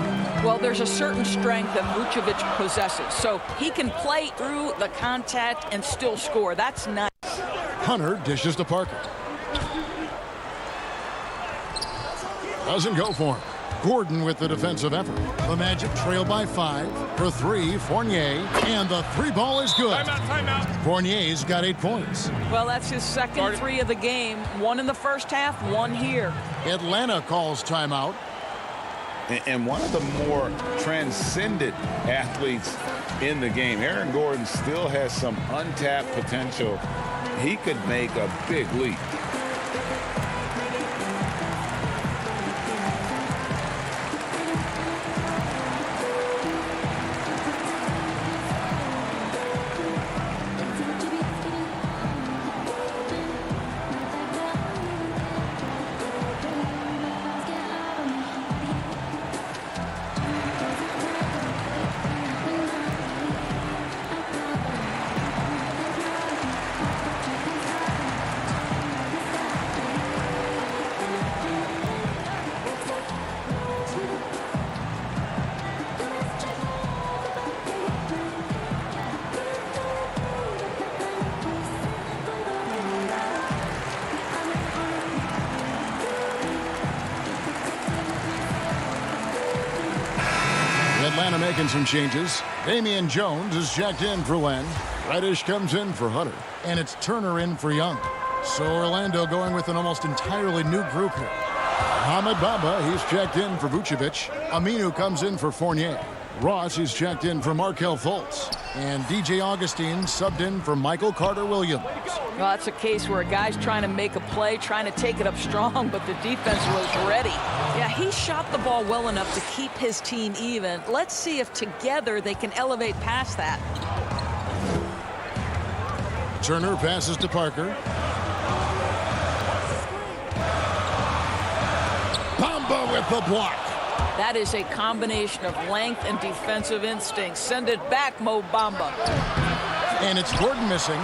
[SPEAKER 7] Well, there's a certain strength that Vucevic possesses, so he can play through the contact and still score. That's nice.
[SPEAKER 1] Hunter dishes to Parker. Doesn't go for him. Gordon with the defensive effort. The Magic trail by 5. For 3, Fournier. And the 3 ball is good.
[SPEAKER 5] Timeout.
[SPEAKER 1] Fournier's got 8 points.
[SPEAKER 7] Well, that's his second 3 of the game. 1 in the first half, 1 here.
[SPEAKER 1] Atlanta calls timeout.
[SPEAKER 2] And one of the more transcendent athletes in the game. Aaron Gordon still has some untapped potential. He could make a big leap.
[SPEAKER 1] Atlanta making some changes. Damian Jones is checked in for Len. Reddish comes in for Hunter. And it's Turner in for Young. So Orlando going with an almost entirely new group here. Ahmed Bamba, he's checked in for Vucevic. Aminu comes in for Fournier. Ross, he's checked in for Markelle Fultz. And DJ Augustine subbed in for Michael Carter-Williams.
[SPEAKER 7] Well, that's a case where a guy's trying to make a play, trying to take it up strong, but the defense was ready. Yeah, he shot the ball well enough to keep his team even. Let's see if together they can elevate past that.
[SPEAKER 1] Turner passes to Parker. Bamba with the block.
[SPEAKER 7] That is a combination of length and defensive instinct. Send it back, Mo Bamba.
[SPEAKER 1] And it's Gordon missing.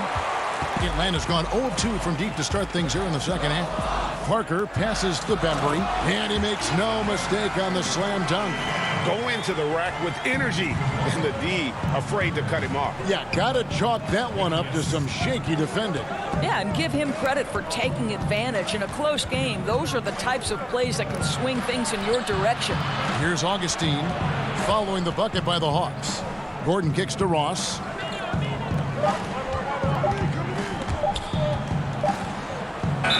[SPEAKER 1] Atlanta's gone 0-2 from deep to start things here in the second half. Parker passes to Bembry, and he makes no mistake on the slam dunk.
[SPEAKER 6] Go into the rack with energy, and the D afraid to cut him off.
[SPEAKER 1] Yeah, gotta chalk that one up to some shaky defending.
[SPEAKER 7] Yeah, and give him credit for taking advantage in a close game. Those are the types of plays that can swing things in your direction.
[SPEAKER 1] Here's Augustine following the bucket by the Hawks. Gordon kicks to Ross.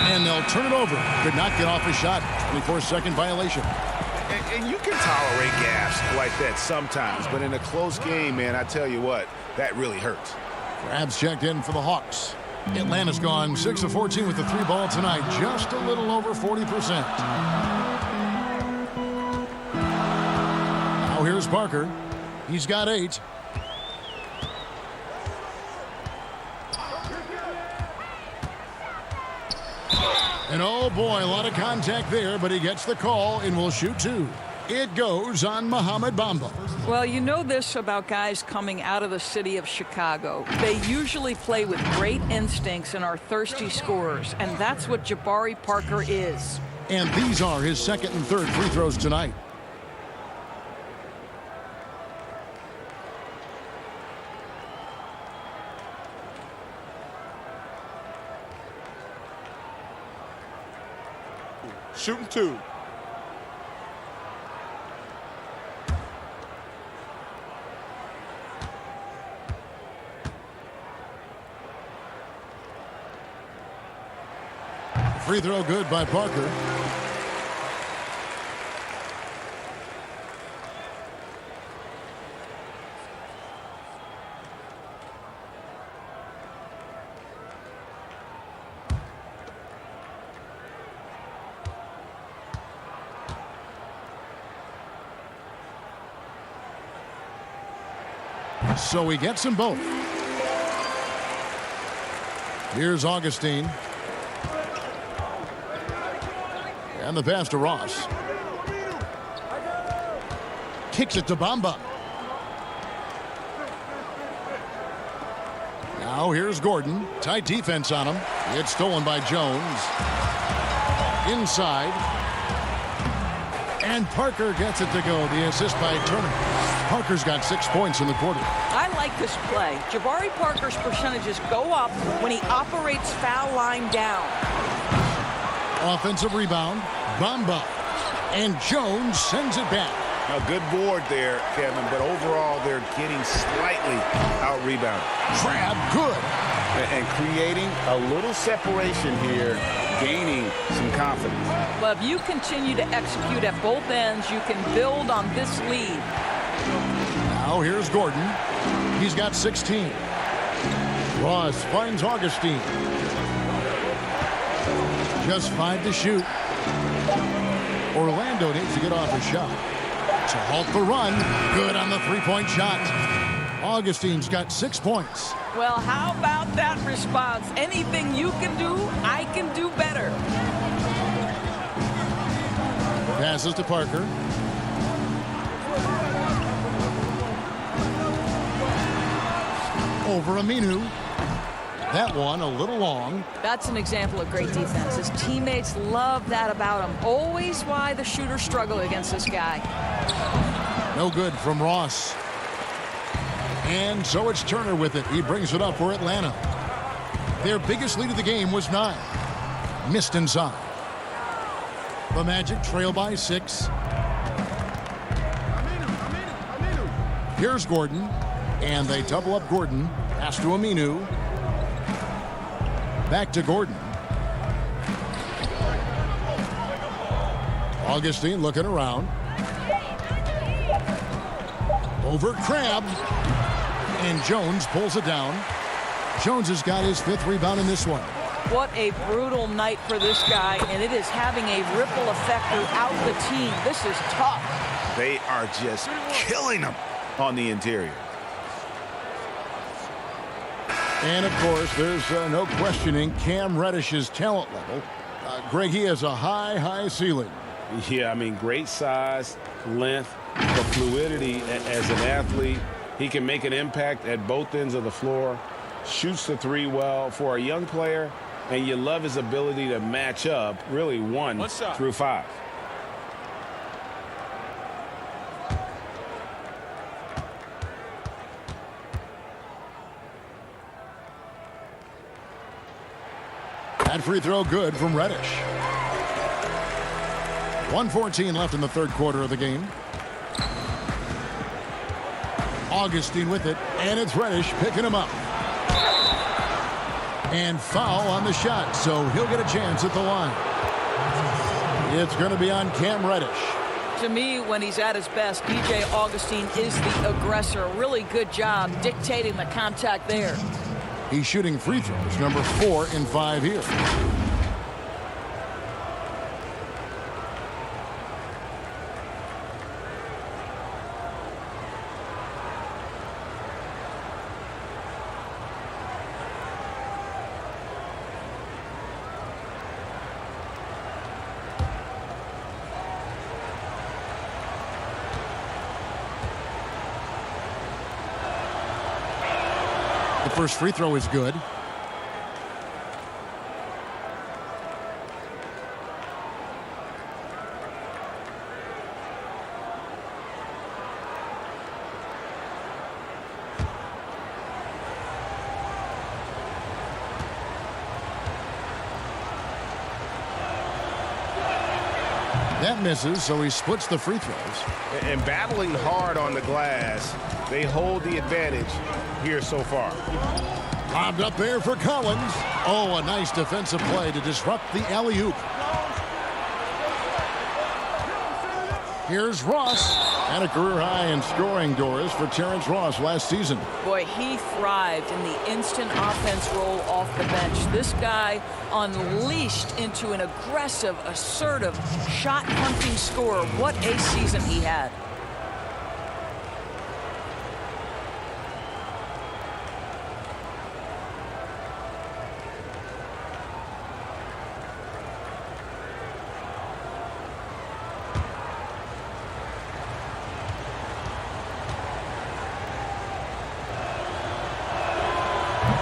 [SPEAKER 1] And they'll turn it over. Could not get off his shot. 24-second violation.
[SPEAKER 6] And you can tolerate gaps like that sometimes, but in a close game, man, I tell you what, that really hurts.
[SPEAKER 1] Crabs checked in for the Hawks. Atlanta's gone 6 of 14 with the 3 ball tonight, just a little over 40%. Now here's Parker. He's got 8. And oh boy, a lot of contact there, but he gets the call and will shoot 2. It goes on Mohamed Bamba.
[SPEAKER 7] Well, you know this about guys coming out of the city of Chicago. They usually play with great instincts and are thirsty scorers, and that's what Jabari Parker is.
[SPEAKER 1] And these are his second and third free throws tonight.
[SPEAKER 6] Shooting 2.
[SPEAKER 1] Free throw good by Parker. So he gets them both. Here's Augustine. And the pass to Ross. Kicks it to Bamba. Now here's Gordon. Tight defense on him. It's stolen by Jones. Inside. And Parker gets it to go. The assist by Turner. Parker's got 6 points in the quarter.
[SPEAKER 7] I like this play. Jabari Parker's percentages go up when he operates foul line down.
[SPEAKER 1] Offensive rebound. Bamba. And Jones sends it back.
[SPEAKER 3] A good board there, Kevin, but overall they're getting slightly out-rebounded.
[SPEAKER 1] Crab, good.
[SPEAKER 3] And creating a little separation here, gaining some confidence.
[SPEAKER 7] But if you continue to execute at both ends, you can build on this lead.
[SPEAKER 1] Now here's Gordon. He's got 16. Ross finds Augustine. Just 5 to shoot. Orlando needs to get off a shot to halt the run. Good on the three-point shot. Augustine's got 6 points.
[SPEAKER 7] Well, how about that response? Anything you can do, I can do better.
[SPEAKER 1] Passes to Parker. Over Aminu. That one a little long.
[SPEAKER 7] That's an example of great defense. His teammates love that about him. Always why the shooters struggle against this guy.
[SPEAKER 1] No good from Ross. And so it's Turner with it. He brings it up for Atlanta. Their biggest lead of the game was 9. Missed inside. The Magic trail by 6. Here's Gordon. And they double up Gordon. Pass to Aminu. Back to Gordon. Augustine looking around. Over Crab. And Jones pulls it down. Jones has got his 5th rebound in this one.
[SPEAKER 7] What a brutal night for this guy, and it is having a ripple effect throughout the team. This is tough.
[SPEAKER 3] They are just killing them on the interior.
[SPEAKER 1] And, of course, there's no questioning Cam Reddish's talent level. Greg, he has a high ceiling.
[SPEAKER 3] Yeah, I mean, great size, length, the fluidity as an athlete. He can make an impact at both ends of the floor, shoots the 3 well for a young player, and you love his ability to match up, really 1 through 5.
[SPEAKER 1] That free throw good from Reddish. 1:14 left in the third quarter of the game. Augustine with it, and it's Reddish picking him up. And foul on the shot, so he'll get a chance at the line. It's going to be on Cam Reddish.
[SPEAKER 7] To me, when he's at his best, DJ Augustine is the aggressor. Really good job dictating the contact there.
[SPEAKER 1] He's shooting free throws, number 4 in 5 here. The first free throw is good. That misses, so he splits the free throws.
[SPEAKER 6] And battling hard on the glass, they hold the advantage here so far.
[SPEAKER 1] Lobbed up there for Collins. Oh, a nice defensive play to disrupt the alley-oop. Here's Ross. And a career high in scoring, Doris, for Terrence Ross last season.
[SPEAKER 7] Boy, he thrived in the instant offense role off the bench. This guy unleashed into an aggressive, assertive, shot-hunting scorer. What a season he had.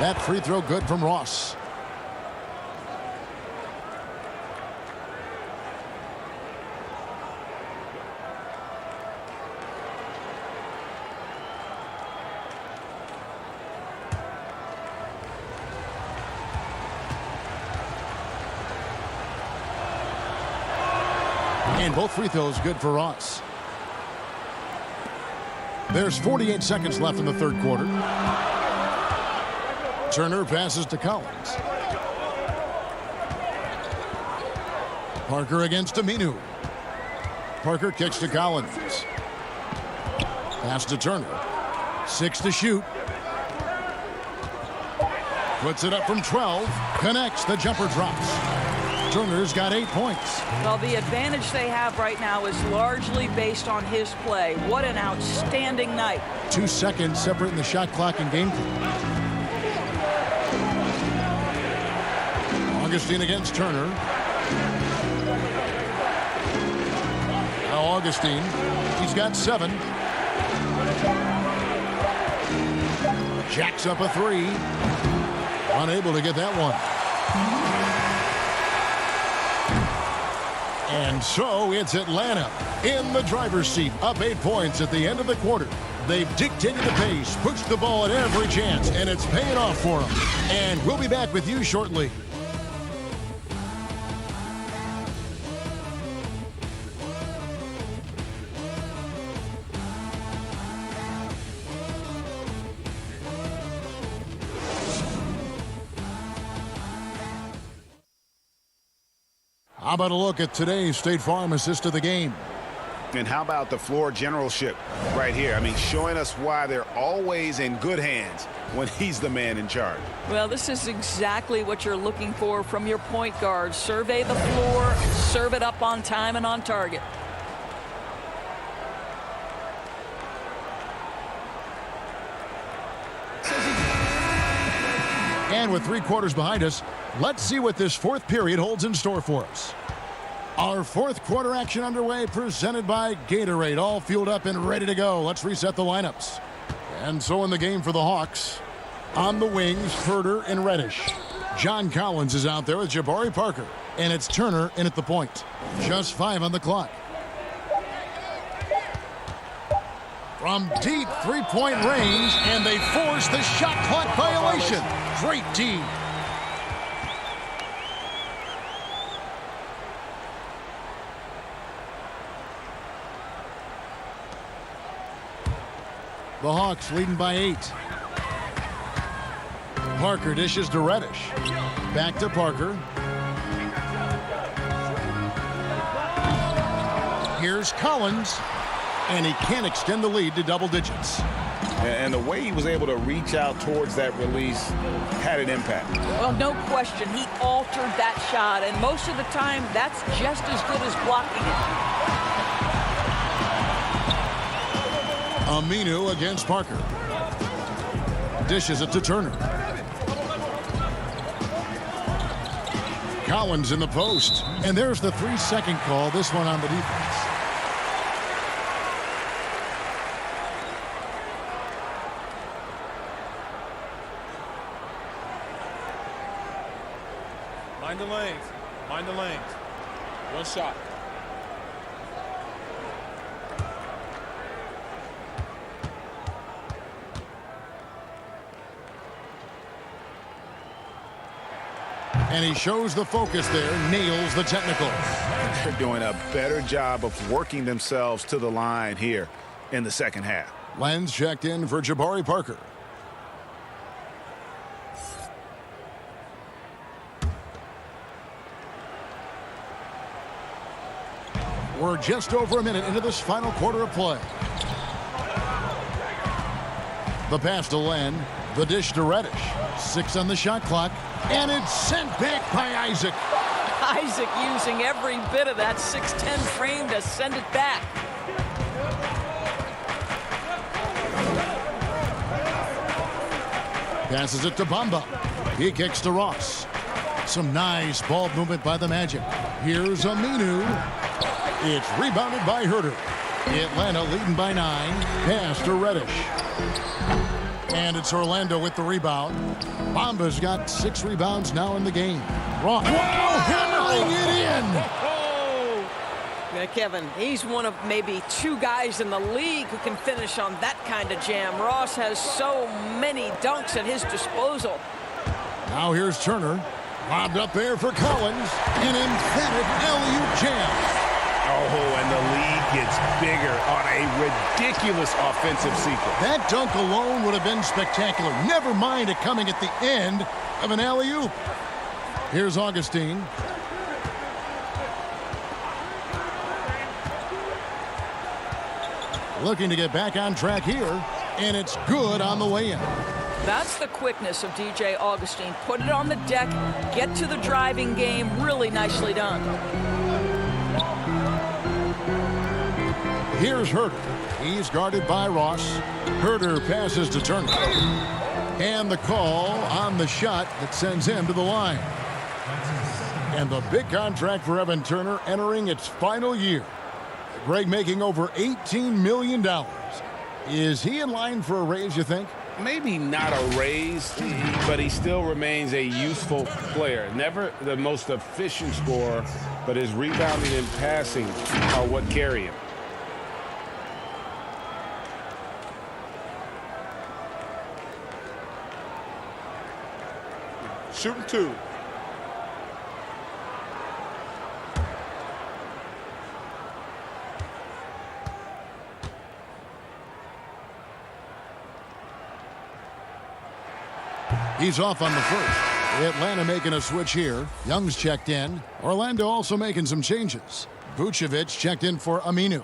[SPEAKER 1] That free throw good from Ross. And both free throws good for Ross. There's 48 seconds left in the third quarter. Turner passes to Collins. Parker against Aminu. Parker kicks to Collins. Pass to Turner. 6 to shoot. Puts it up from 12. Connects. The jumper drops. Turner's got 8 points.
[SPEAKER 7] Well, the advantage they have right now is largely based on his play. What an outstanding night.
[SPEAKER 1] 2 seconds separating the shot clock and game clock. Augustine against Turner. Now Augustine, he's got 7. Jacks up a 3. Unable to get that one. And so it's Atlanta in the driver's seat, up 8 points at the end of the quarter. They've dictated the pace, pushed the ball at every chance, and it's paying off for them. And we'll be back with you shortly. How about a look at today's State Farm assist of the game?
[SPEAKER 2] And how about the floor generalship right here? I mean, showing us why they're always in good hands when he's the man in charge.
[SPEAKER 7] Well, this is exactly what you're looking for from your point guard. Survey the floor, serve it up on time and on target.
[SPEAKER 1] And with 3 quarters behind us, let's see what this fourth period holds in store for us. Our fourth quarter action underway, presented by Gatorade, all fueled up and ready to go. Let's reset the lineups. And so in the game for the Hawks, on the wings, Herter and Reddish. John Collins is out there with Jabari Parker, and it's Turner in at the point. Just 5 on the clock. From deep three-point range, and they force the shot clock violation. Great D. The Hawks leading by 8. Parker dishes to Reddish. Back to Parker. Here's Collins. And he can't extend the lead to double digits.
[SPEAKER 2] And the way he was able to reach out towards that release had an impact.
[SPEAKER 7] Well, no question. He altered that shot, and most of the time, that's just as good as blocking it.
[SPEAKER 1] Aminu against Parker. Dishes it to Turner. Collins in the post. And there's the 3-second call, this one on the defense.
[SPEAKER 5] Mind the lanes. Mind the lanes. One shot.
[SPEAKER 1] And he shows the focus there, nails the technical.
[SPEAKER 2] They're doing a better job of working themselves to the line here in the second half.
[SPEAKER 1] Lenz checked in for Jabari Parker. We're just over a minute into this final quarter of play. The pass to Len. The dish to Reddish. 6 on the shot clock. And it's sent back by Isaac.
[SPEAKER 7] Isaac using every bit of that 6'10" frame to send it back.
[SPEAKER 1] Passes it to Bamba. He kicks to Ross. Some nice ball movement by the Magic. Here's Aminu. It's rebounded by Herter. Atlanta leading by 9. Pass to Reddish. And it's Orlando with the rebound. Bamba's got 6 rebounds now in the game. Ross. Wow, hammering it in.
[SPEAKER 8] Yeah, Kevin, he's one of maybe 2 guys in the league who can finish on that kind of jam. Ross has so many dunks at his disposal.
[SPEAKER 1] Now here's Turner. Lobbed up there for Collins. An emphatic alley-oop jam.
[SPEAKER 6] Oh, and the lead gets bigger on a ridiculous offensive sequence.
[SPEAKER 1] That dunk alone would have been spectacular. Never mind it coming at the end of an alley-oop. Here's Augustine. Looking to get back on track here, and it's good on the way in.
[SPEAKER 7] That's the quickness of DJ Augustine. Put it on the deck, get to the driving game. Really nicely done.
[SPEAKER 1] Here's Herter. He's guarded by Ross. Herter passes to Turner. And the call on the shot that sends him to the line. And the big contract for Evan Turner entering its final year. Greg making over $18 million. Is he in line for a raise, you think?
[SPEAKER 3] Maybe not a raise, but he still remains a useful player. Never the most efficient scorer, but his rebounding and passing are what carry him.
[SPEAKER 5] Shooting 2.
[SPEAKER 1] He's off on the first. Atlanta making a switch here. Young's checked in. Orlando also making some changes. Vucevic checked in for Aminu.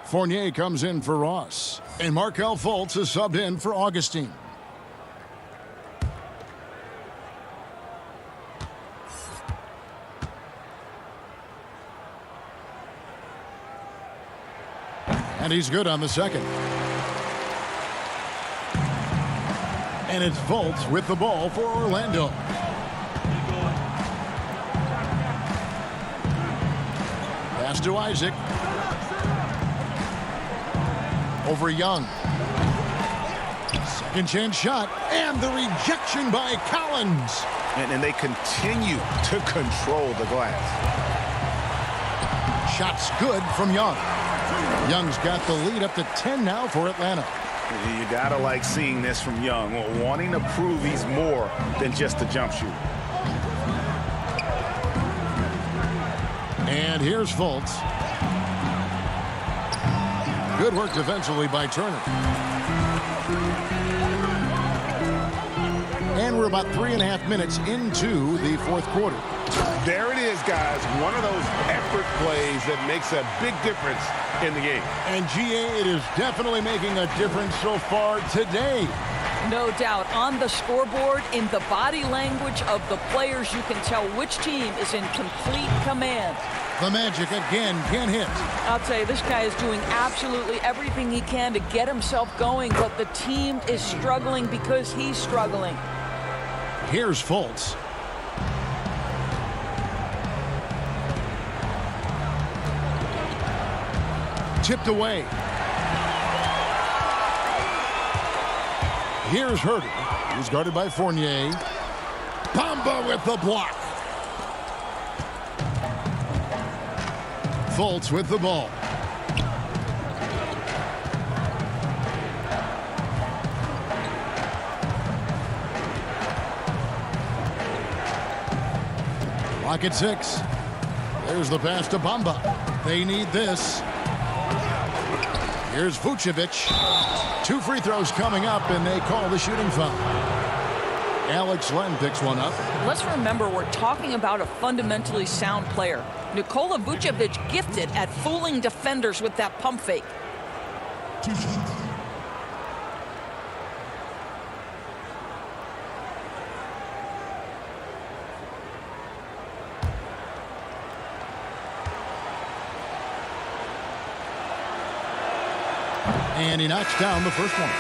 [SPEAKER 1] Fournier comes in for Ross. And Markelle Fultz is subbed in for Augustine. And he's good on the second. And it's Fultz with the ball for Orlando. Pass to Isaac. Over Young. Second chance shot. And the rejection by Collins.
[SPEAKER 2] And they continue to control the glass.
[SPEAKER 1] Shot's good from Young. Young's got the lead up to 10 now for Atlanta.
[SPEAKER 2] You gotta like seeing this from Young, wanting to prove he's more than just a jump shooter.
[SPEAKER 1] And here's Fultz. Good work defensively by Turner. And we're about 3.5 minutes into the fourth quarter.
[SPEAKER 6] There it is, guys. One of those effort plays that makes a big difference in the game.
[SPEAKER 1] And GA, it is definitely making a difference so far today.
[SPEAKER 7] No doubt. On the scoreboard, in the body language of the players, you can tell which team is in complete command.
[SPEAKER 1] The Magic again can hit.
[SPEAKER 7] I'll tell you, this guy is doing absolutely everything he can to get himself going, but the team is struggling because he's struggling.
[SPEAKER 1] Here's Fultz. Tipped away. Here's Herter. He's guarded by Fournier. Bamba with the block. Fultz with the ball. Clock at 6. There's the pass to Bamba. They need this. Here's Vucevic. 2 free throws coming up, and they call the shooting foul. Alex Len picks one up.
[SPEAKER 7] Let's remember, we're talking about a fundamentally sound player. Nikola Vucevic gifted at fooling defenders with that pump fake.
[SPEAKER 1] And he knocks down the first one.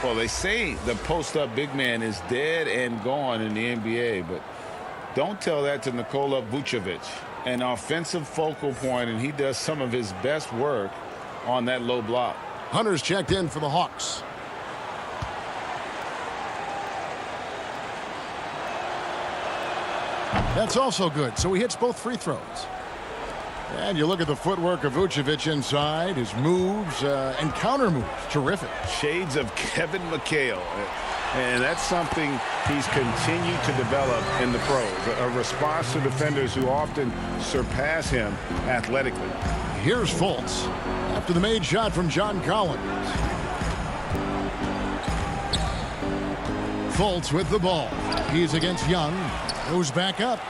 [SPEAKER 2] Well, they say the post-up big man is dead and gone in the NBA, but don't tell that to Nikola Vucevic. An offensive focal point, and he does some of his best work on that low block.
[SPEAKER 1] Hunter's checked in for the Hawks. That's also good, so he hits both free throws. And you look at the footwork of Vucevic inside, his moves and counter moves, terrific.
[SPEAKER 2] Shades of Kevin McHale. And that's something he's continued to develop in the pros. A response to defenders who often surpass him athletically.
[SPEAKER 1] Here's Fultz after the made shot from John Collins. Fultz with the ball. He's against Young. Goes back up.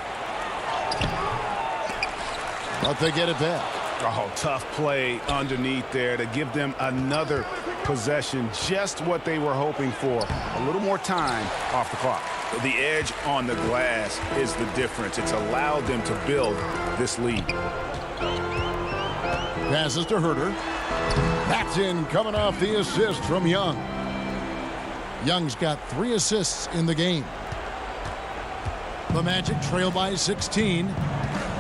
[SPEAKER 1] But they get it back.
[SPEAKER 6] Oh, tough play underneath there to give them another possession. Just what they were hoping for. A little more time off the clock.
[SPEAKER 2] The edge on the glass is the difference. It's allowed them to build this lead.
[SPEAKER 1] Passes to Herter. That's in, coming off the assist from Young. Young's got 3 assists in the game. The Magic trail by 16.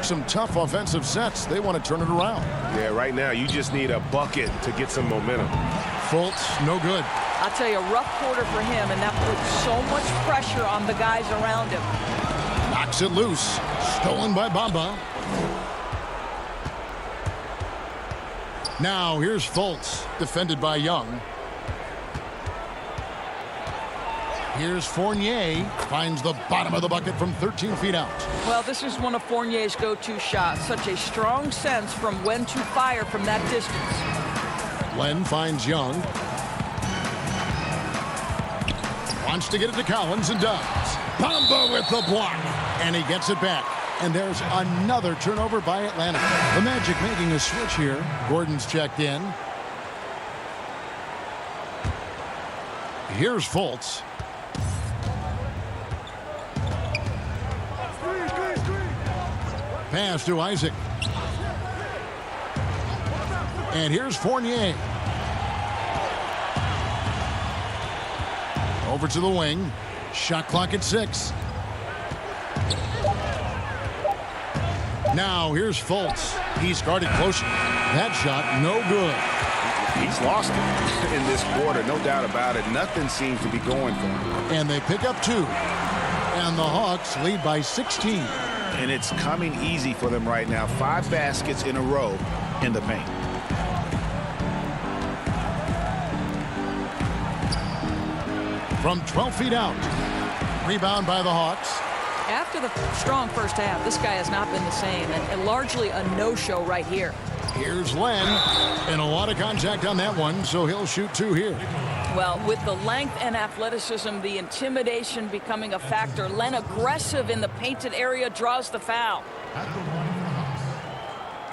[SPEAKER 1] Some tough offensive sets. They want to turn it around.
[SPEAKER 6] Yeah, right now you just need a bucket to get some momentum.
[SPEAKER 1] Fultz, no good.
[SPEAKER 7] I'll tell you, a rough quarter for him, and that puts so much pressure on the guys around him.
[SPEAKER 1] Knocks it loose. Stolen by Bamba. Now here's Fultz, defended by Young. Here's Fournier, finds the bottom of the bucket from 13 feet out.
[SPEAKER 7] Well, this is one of Fournier's go-to shots. Such a strong sense from when to fire from that distance.
[SPEAKER 1] Len finds Young. Wants to get it to Collins and does. Bamba with the block. And he gets it back. And there's another turnover by Atlanta. The Magic making a switch here. Gordon's checked in. Here's Fultz. Pass to Isaac. And here's Fournier. Over to the wing. Shot clock at 6. Now here's Fultz. He's guarded closely. That shot no good.
[SPEAKER 2] He's lost it in this quarter, no doubt about it. Nothing seems to be going for him.
[SPEAKER 1] And they pick up 2. And the Hawks lead by 16.
[SPEAKER 2] And it's coming easy for them right now. 5 baskets in a row in the paint.
[SPEAKER 1] From 12 feet out. Rebound by the Hawks.
[SPEAKER 7] After the strong first half, this guy has not been the same, and largely a no-show right here.
[SPEAKER 1] Here's Len. And a lot of contact on that one, so he'll shoot 2 here.
[SPEAKER 7] Well, with the length and athleticism, the intimidation becoming a factor. Len aggressive in the painted area, draws the foul.
[SPEAKER 9] At the line for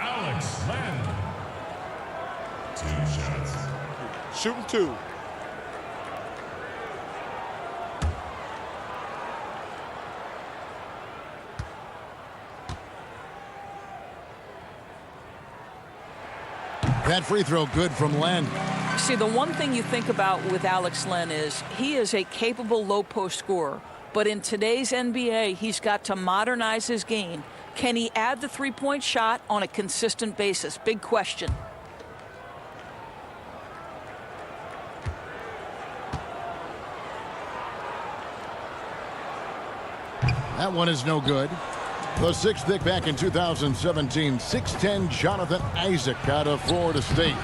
[SPEAKER 9] Hawks, Alex Len. 2 shots.
[SPEAKER 12] Shooting 2.
[SPEAKER 1] That free throw good from Len.
[SPEAKER 7] See, the one thing you think about with Alex Len is he is a capable low post scorer. But in today's NBA, he's got to modernize his game. Can he add the three-point shot on a consistent basis? Big question.
[SPEAKER 1] That one is no good. The 6th pick back in 2017, 6'10" Jonathan Isaac out of Florida State.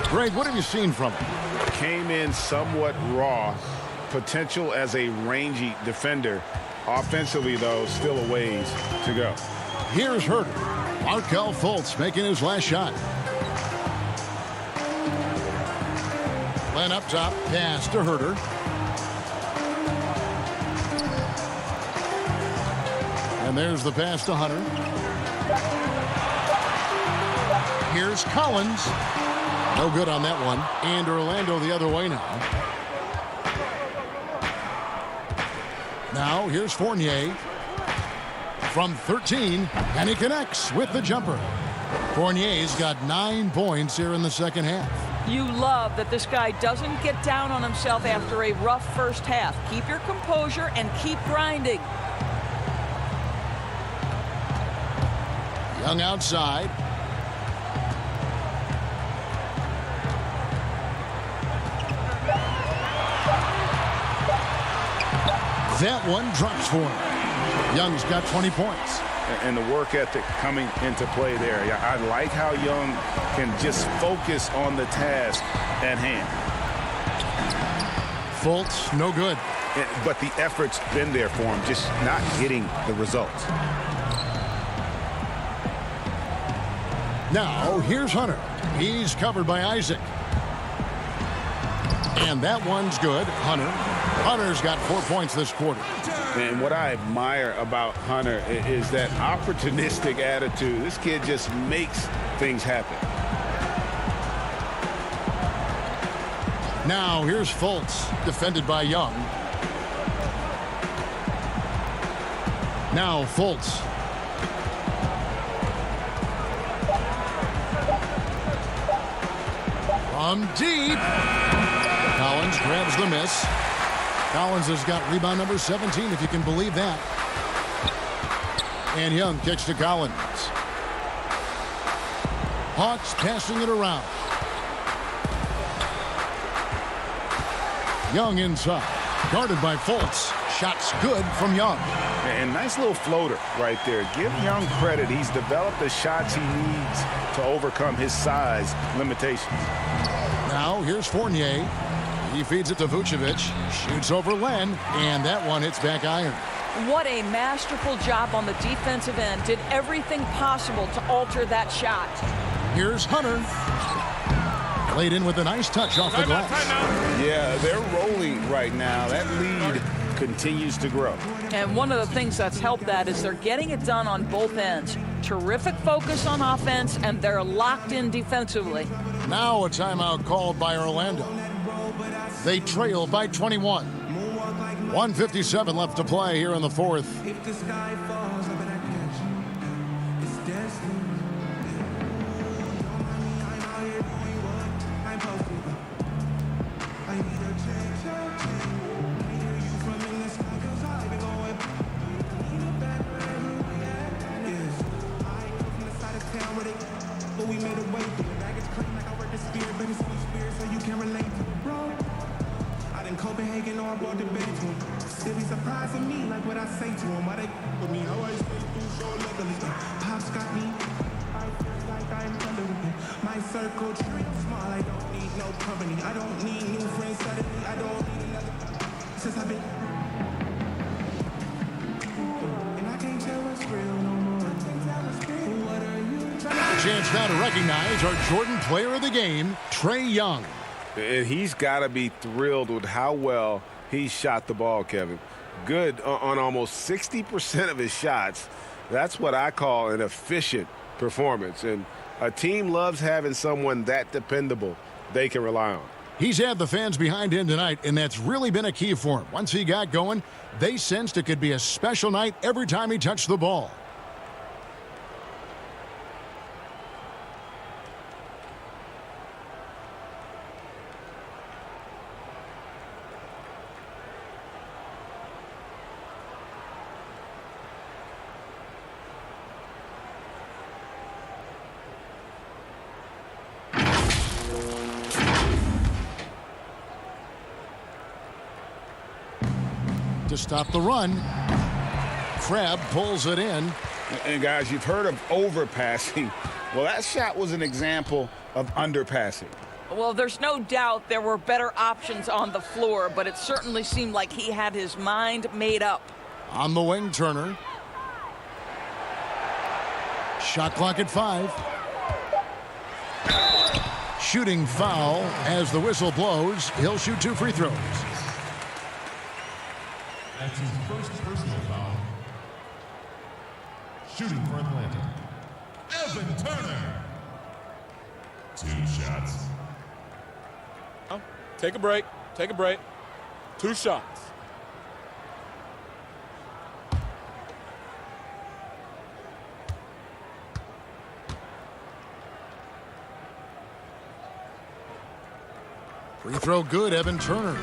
[SPEAKER 1] Greg, what have you seen from him?
[SPEAKER 2] Came in somewhat raw. Potential as a rangy defender. Offensively, though, still a ways to go.
[SPEAKER 1] Here's Herter. Markelle Fultz making his last shot. Len up top, pass to Herter. And there's the pass to Hunter. Here's Collins. No good on that one. And Orlando the other way now. Now here's Fournier. From 13, and he connects with the jumper. Fournier's got 9 points here in the second half.
[SPEAKER 7] You love that this guy doesn't get down on himself after a rough first half. Keep your composure and keep grinding.
[SPEAKER 1] Young outside. That one drops for him. Young's got 20 points.
[SPEAKER 2] And the work ethic coming into play there. I like how Young can just focus on the task at hand.
[SPEAKER 1] Fultz, no good.
[SPEAKER 2] But the effort's been there for him, just not getting the results.
[SPEAKER 1] Now, here's Hunter. He's covered by Isaac. And that one's good. Hunter's got 4 points this quarter.
[SPEAKER 2] And what I admire about Hunter is that opportunistic attitude. This kid just makes things happen.
[SPEAKER 1] Now, here's Fultz, defended by Young. Now, Fultz. From deep. Collins grabs the miss. Collins has got rebound number 17, if you can believe that. And Young kicks to Collins. Hawks passing it around. Young inside. Guarded by Fultz. Shots good from Young.
[SPEAKER 2] And nice little floater right there. Give Young credit. He's developed the shots he needs to overcome his size limitations.
[SPEAKER 1] Now here's Fournier. He feeds it to Vucevic. Shoots over Len. And that one hits back iron.
[SPEAKER 7] What a masterful job on the defensive end. Did everything possible to alter that shot.
[SPEAKER 1] Here's Hunter. Laid in with a nice touch off the glass.
[SPEAKER 2] Yeah, they're rolling right now. That lead continues to grow.
[SPEAKER 7] And one of the things that's helped that is they're getting it done on both ends. Terrific focus on offense, and they're locked in defensively.
[SPEAKER 1] Now a timeout called by Orlando. They trail by 21. 1:57 left to play here in the fourth.
[SPEAKER 14] Copenhagen, or I brought the baby to him. Still be surprising me, like what I say to him. Why they with me? Always stay through so luckily. Pops got me. I feel like I'm under with it. My circle tree small. I don't need no company. I don't need new friends suddenly. I don't need another. Since I've been. And I can't tell what's real no more. What are you trying to
[SPEAKER 1] Chance now to recognize our Jordan player of the game, Trae Young.
[SPEAKER 6] And he's got to be thrilled with how well he shot the ball, Kevin. Good on almost 60% of his shots. That's what I call an efficient performance. And a team loves having someone that dependable they can rely on.
[SPEAKER 1] He's had the fans behind him tonight, and that's really been a key for him. Once he got going, they sensed it could be a special night every time he touched the ball. To stop the run, Crabbe pulls it in.
[SPEAKER 2] And guys, you've heard of overpassing. Well, that shot was an example of underpassing.
[SPEAKER 7] Well, there's no doubt there were better options on the floor, but it certainly seemed like he had his mind made up.
[SPEAKER 1] On the wing, Turner. Shot clock at 5. Shooting foul as the whistle blows. He'll shoot 2 free throws.
[SPEAKER 9] That's his first personal foul. Shooting for Atlanta, Evan Turner. 2 shots.
[SPEAKER 5] Take a break. Take a break. 2 shots.
[SPEAKER 1] Free throw good, Evan Turner.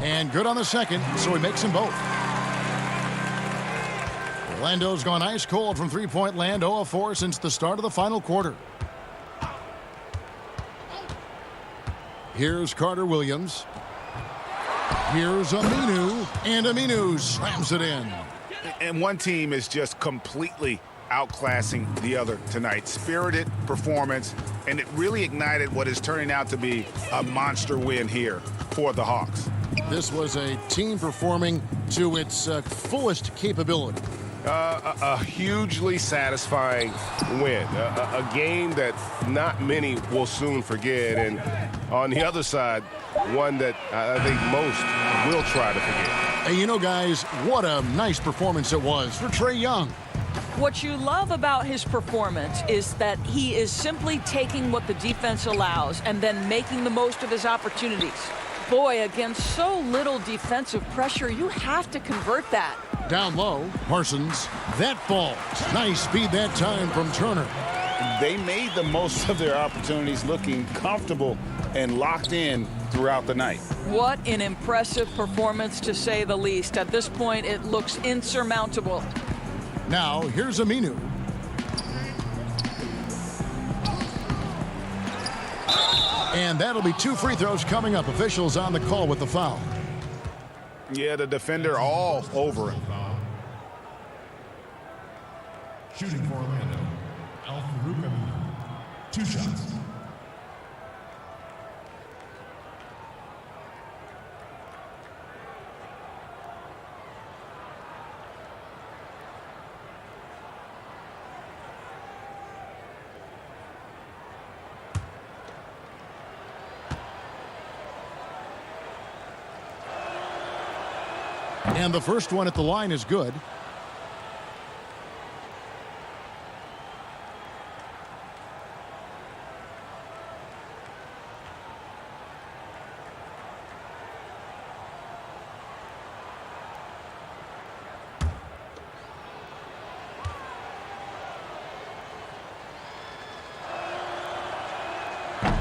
[SPEAKER 1] And good on the second, so he makes them both. Orlando's gone ice cold from three-point land, 0 of 4 since the start of the final quarter. Here's Carter Williams. Here's Aminu, and Aminu slams it in.
[SPEAKER 2] And one team is just completely outclassing the other tonight. Spirited performance, and it really ignited what is turning out to be a monster win here for the Hawks.
[SPEAKER 1] This was a team performing to its fullest capability.
[SPEAKER 6] A hugely satisfying win. A game that not many will soon forget. And on the other side, one that I think most will try to forget.
[SPEAKER 1] And you know, guys, what a nice performance it was for Trae Young.
[SPEAKER 7] What you love about his performance is that he is simply taking what the defense allows and then making the most of his opportunities. Boy, against so little defensive pressure, you have to convert that.
[SPEAKER 1] Down low, Parsons. That falls. Nice speed that time from Turner.
[SPEAKER 2] They made the most of their opportunities, looking comfortable and locked in throughout the night.
[SPEAKER 7] What an impressive performance, to say the least. At this point, it looks insurmountable.
[SPEAKER 1] Now, here's Aminu. And that'll be 2 free throws coming up. Officials on the call with the foul.
[SPEAKER 2] Yeah, the defender all over him.
[SPEAKER 9] Shooting for Orlando, Al-Farouq Aminu. 2 shots.
[SPEAKER 1] And the first one at the line is good.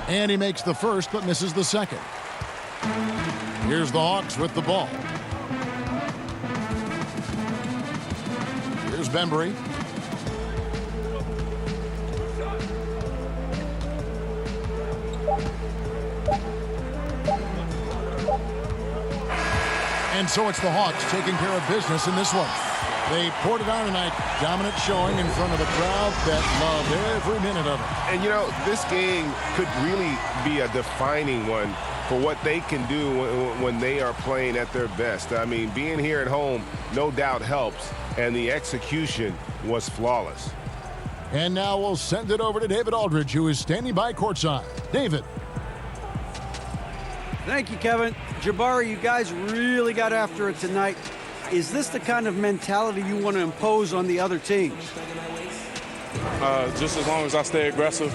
[SPEAKER 1] And he makes the first but misses the second. Here's the Hawks with the ball. Here's Bembry. And so it's the Hawks taking care of business in this one. They poured it on tonight. Dominant showing in front of a crowd that loved every minute of it.
[SPEAKER 6] And, you know, this game could really be a defining one for what they can do when they are playing at their best. I mean, being here at home no doubt helps, and the execution was flawless.
[SPEAKER 1] And now we'll send it over to David Aldridge, who is standing by courtside. David.
[SPEAKER 4] Thank you, Kevin. Jabari, you guys really got after it tonight. Is this the kind of mentality you want to impose on the other teams?
[SPEAKER 15] Just as long as I stay aggressive.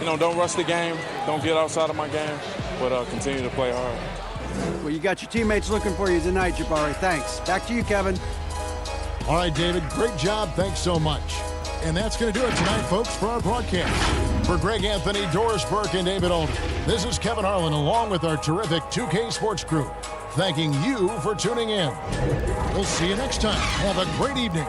[SPEAKER 15] You know, don't rush the game. Don't get outside of my game, but continue to play hard.
[SPEAKER 4] Well, you got your teammates looking for you tonight, Jabari. Thanks. Back to you, Kevin.
[SPEAKER 1] All right, David, great job. Thanks so much. And that's going to do it tonight, folks, for our broadcast. For Greg Anthony, Doris Burke, and David Aldridge, this is Kevin Harlan along with our terrific 2K Sports crew, thanking you for tuning in. We'll see you next time. Have a great evening.